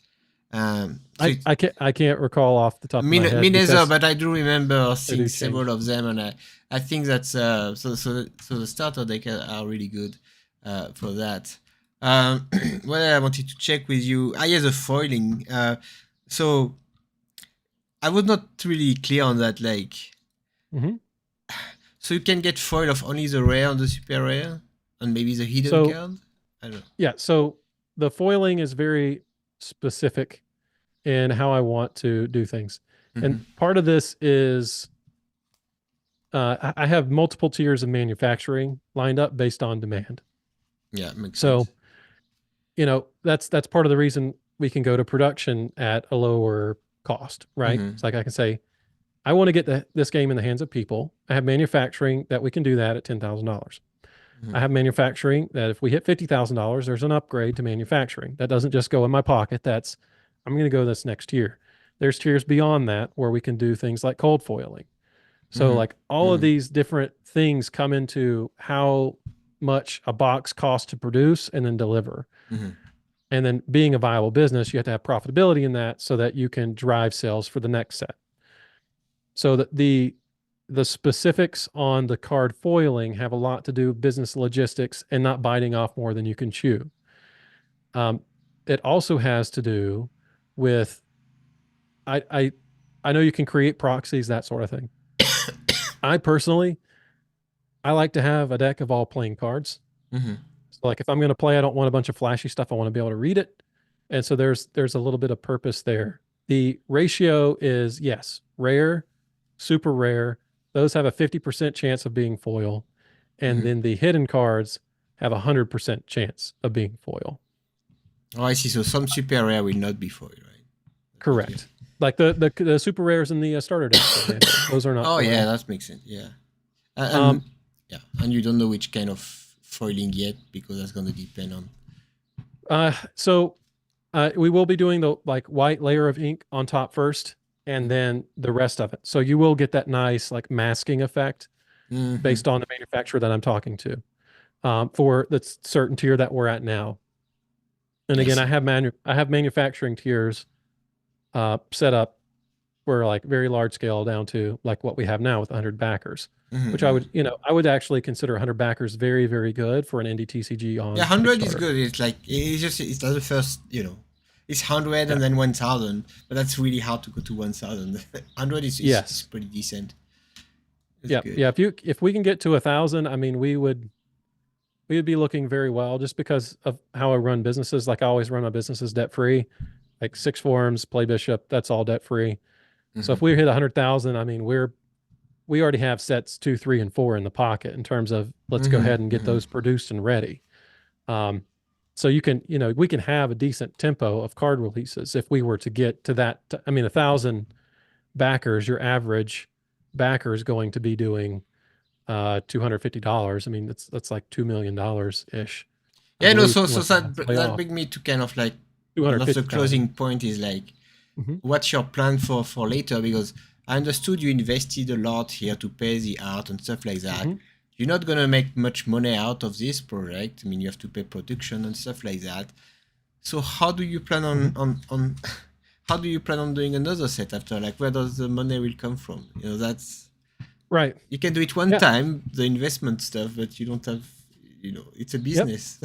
So it's I can't recall off the top of my me head neither, because but I do remember they seeing do several change. of them, and I think that's so the starter deck are really good for that. What I wanted to check with you, yeah, the foiling. So I was not really clear on that. Like, Hmm. so you can get foil of only the rare and the super rare, and maybe the hidden So card. I don't know. yeah, so the foiling is very specific in how I want to do things. And Mm-hmm. part of this is I have multiple tiers of manufacturing lined up based on demand. Yeah, makes sense. So, that's part of the reason we can go to production at a lower cost, right? Mm-hmm. It's like I can say, I want to get this game in the hands of people. I have manufacturing that we can do that at $10,000. Mm-hmm. I have manufacturing that if we hit $50,000, there's an upgrade to manufacturing. That doesn't just go in my pocket. I'm going to go this next tier. There's tiers beyond that where we can do things like cold foiling. So Mm-hmm. like all of Mm-hmm. these different things come into how much a box costs to produce and then deliver. Mm-hmm. And then being a viable business, you have to have profitability in that so that you can drive sales for the next set. So that the specifics on the card foiling have a lot to do with business logistics and not biting off more than you can chew. Um, it also has to do with I, I I know you can create proxies, that sort of thing. I personally I like to have a deck of all playing cards. Mm-hmm. So like if I'm going to play, I don't want a bunch of flashy stuff. I want to be able to read it. And so there's a little bit of purpose there. The ratio is yes, rare, super rare. Those have a 50% chance of being foil. And Mm-hmm. then the hidden cards have a 100% chance of being foil. Oh, I see. So some super rare will not be foil, right? Okay. Correct. Like the super rares in the starter decks, for example, those are not Oh yeah, foil. that makes sense. Yeah, and Um, yeah, and you don't know which kind of foiling yet because that's gonna depend on. so we will be doing the like white layer of ink on top first, and then the rest of it. So you will get that nice like masking effect Mm-hmm. based on the manufacturer that I'm talking to for the certain tier that we're at now. And I again, see. I have manufacturing tiers set up for like very large scale down to like what we have now with 100 backers, which Mm-hmm. I would actually consider 100 backers very, very good for an indie TCG Yeah, on 100 is Kickstarter. good. It's like it's not the first. It's 100 Yeah. and then 1,000, but that's really hard to go to 1,000. 100 is Yes. pretty decent. It's Yeah. good. Yeah. If we can get to 1,000, I mean, we would. we would be looking very well just because of how I run businesses. Like I always run my businesses debt free, like 6 forms, Play Bishop, that's all debt free. So if Mhm. we hit 100,000, I mean, we already have sets 2, 3, and 4 in the pocket in terms of let's go Mhm. ahead and get Mhm. those produced and ready. Um, so you can, we can have a decent tempo of card releases if we were to get to that. I mean, 1,000 backers, your average backer is going to be doing $250. I mean, that's like $2 million ish, I Yeah, no. believe, So once that's way that off. brings me to kind of like one of the 250,000. closing point is like, Mm-hmm. what's your plan for later? Because I understood you invested a lot here to pay the art and stuff like that. Mm-hmm. You're not gonna make much money out of this project. I mean, you have to pay production and stuff like that. So how do you plan Mm-hmm. on how do you plan on doing another set after? Like, where does the money will come from? That's Right. you can do it one Yeah. time, the investment stuff, but you don't have, it's a Yep. business.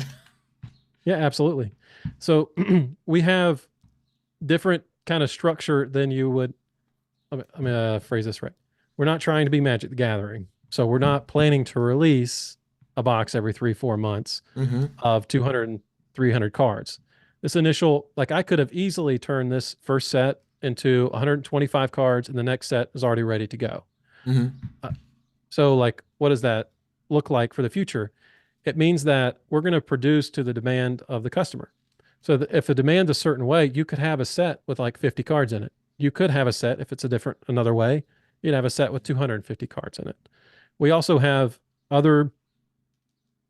Yeah, absolutely. So we have different kind of structure than you would. I'm gonna phrase this right. We're not trying to be Magic the Gathering, so we're not planning to release a box every 3, 4 months Mm-hmm. of 200 and 300 cards. This initial, like I could have easily turned this first set into 125 cards, and the next set is already ready to go. Mm-hmm. Uh, so, like, what does that look like for the future? It means that we're going to produce to the demand of the customer. So, if the demand's a certain way, you could have a set with like 50 cards in it. You could have a set if it's another way. You'd have a set with 250 cards in it. We also have other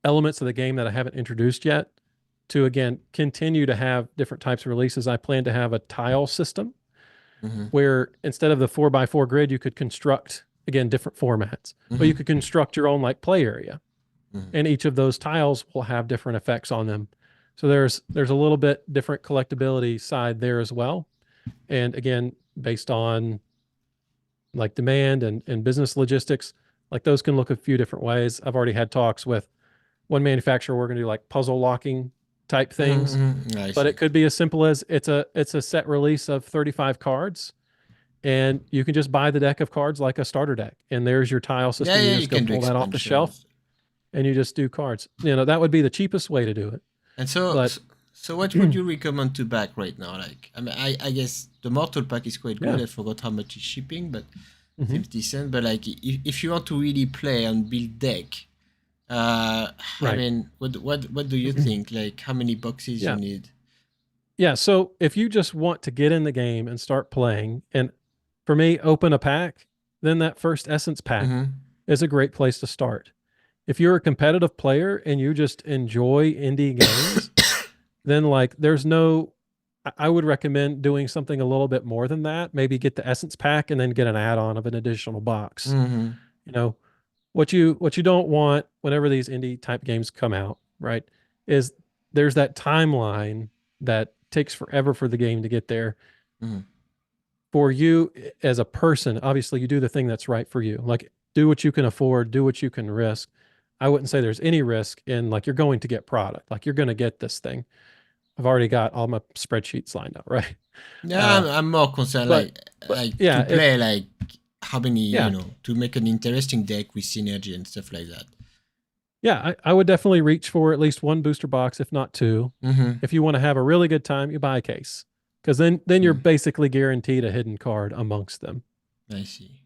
elements of the game that I haven't introduced yet to again continue to have different types of releases. I plan to have a tile system Mm-hmm. where instead of the 4x4 grid, you could construct again different formats, but you Mm-hmm. could construct your own like play area, Mm-hmm. and each of those tiles will have different effects on them. So there's a little bit different collectability side there as well, and again based on like demand and business logistics, like those can look a few different ways. I've already had talks with one manufacturer. We're going to do like puzzle locking type things, Mm-hmm. I but see. it could be as simple as it's a set release of 35 cards, and you can just buy the deck of cards like a starter deck, and there's your tile Yeah, system. You yeah, you just go can do pull that off the shelf expansions. and you just do cards. That would be the cheapest way to do it. And so, But so, so what would you recommend to back right now? Like, I mean, I guess the Mortal Pack is quite good. yeah. I forgot how much is shipping, but Hmm. seems decent. But like, if you want to really play and build deck, I Right. mean, what do you think? Like, how many boxes you Yeah. need? Yeah. So if you just want to get in the game and start playing, and for me, open a pack, then that first Essence pack Mm-hmm. is a great place to start. If you're a competitive player and you just enjoy indie games, then like there's no, I would recommend doing something a little bit more than that. Maybe get the Essence pack and then get an add-on of an additional box. Mm-hmm. You know, what you don't want whenever these indie type games come out, right, is there's that timeline that takes forever for the game to get there. Mm-hmm. For you as a person, obviously you do the thing that's right for you. Like do what you can afford, do what you can risk. I wouldn't say there's any risk in like you're going to get product, like you're going to get this thing. I've already got all my spreadsheets lined up, right? Yeah, Uh, I'm more concerned but but like to yeah, if play like how many, yeah, to make an interesting deck with synergy and stuff like that. yeah, I would definitely reach for at least one booster box, if not two. Mm-hmm. If you want to have a really good time, you buy a case because then you're basically guaranteed a hidden card amongst them. I see.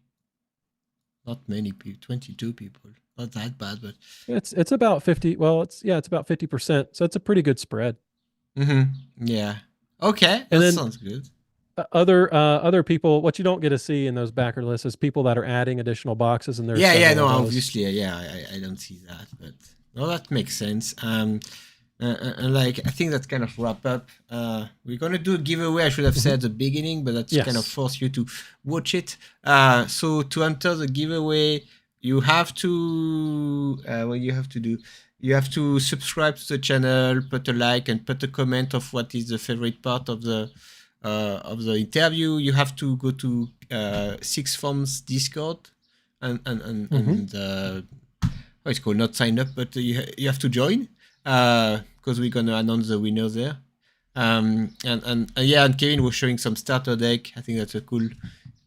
Not many people, 22 people. Not that bad, but. It's about 50. Well, it's about 50%. So it's a pretty good spread. Mm-hmm. Yeah. Okay, And that then sounds good. other people, what you don't get to see in those backer lists is people that are adding additional boxes, and there's Yeah, yeah, several no, of those. obviously, yeah, I don't see that, but no, that makes sense. And like, I think that's kind of wrap up. We're gonna do a giveaway. I should have Mhm. said at the beginning, but that's kind of Yes. force you to watch it. So to enter the giveaway, you have to, what you have to do, you have to subscribe to the channel, put a like, and put a comment of what is the favorite part of the interview. You have to go to Six Forms Discord Hmm. and oh, it's called not sign up, but you have to join because we're gonna announce the winner there. And yeah, and Kevin was showing some starter deck. I think that's a cool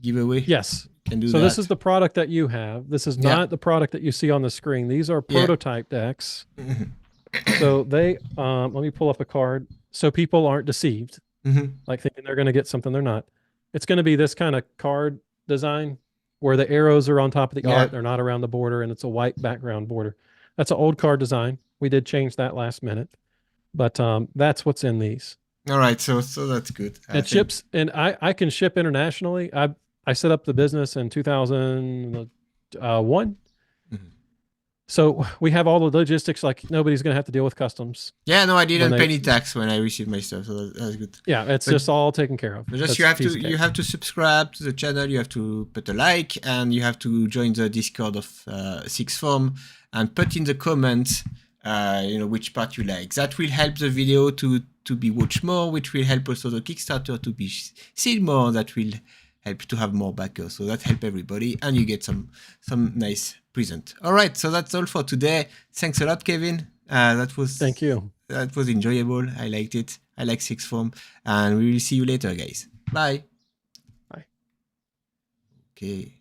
giveaway. Yes. Can do So this that. is the product that you have. This is Yeah. not the product that you see on the screen. These are Yeah. prototype decks. Mhm. So they let me pull up a card so people aren't deceived, Mhm. like thinking they're going to get something they're not. It's going to be this kind of card design where the arrows are on top of the Yeah. art, they're not around the border, and it's a white background border. That's an old card design. We did change that last minute, but that's what's in these. All right. So that's good. I And think. ships, and I can ship internationally. I set up the business in 2001. Mhm. So we have all the logistics, like nobody's going to have to deal with customs Yeah. No, I when didn't pay they, any tax when I received my stuff, so that's good. yeah, it's But just all taken care of. But just That's piece of you cake. have to subscribe to the channel. You have to put a like, and you have to join the Discord of Sixth Form, and put in the comments, which part you like. That will help the video to be watched more, which will help also the Kickstarter to be seen more. That will help to have more backers. So that help everybody, and you get some nice present. All right, so that's all for today. Thanks a lot, Kevin. Thank you. That was enjoyable. I liked it. I like Sixth Form. And we will see you later, guys. Bye. Bye. Okay.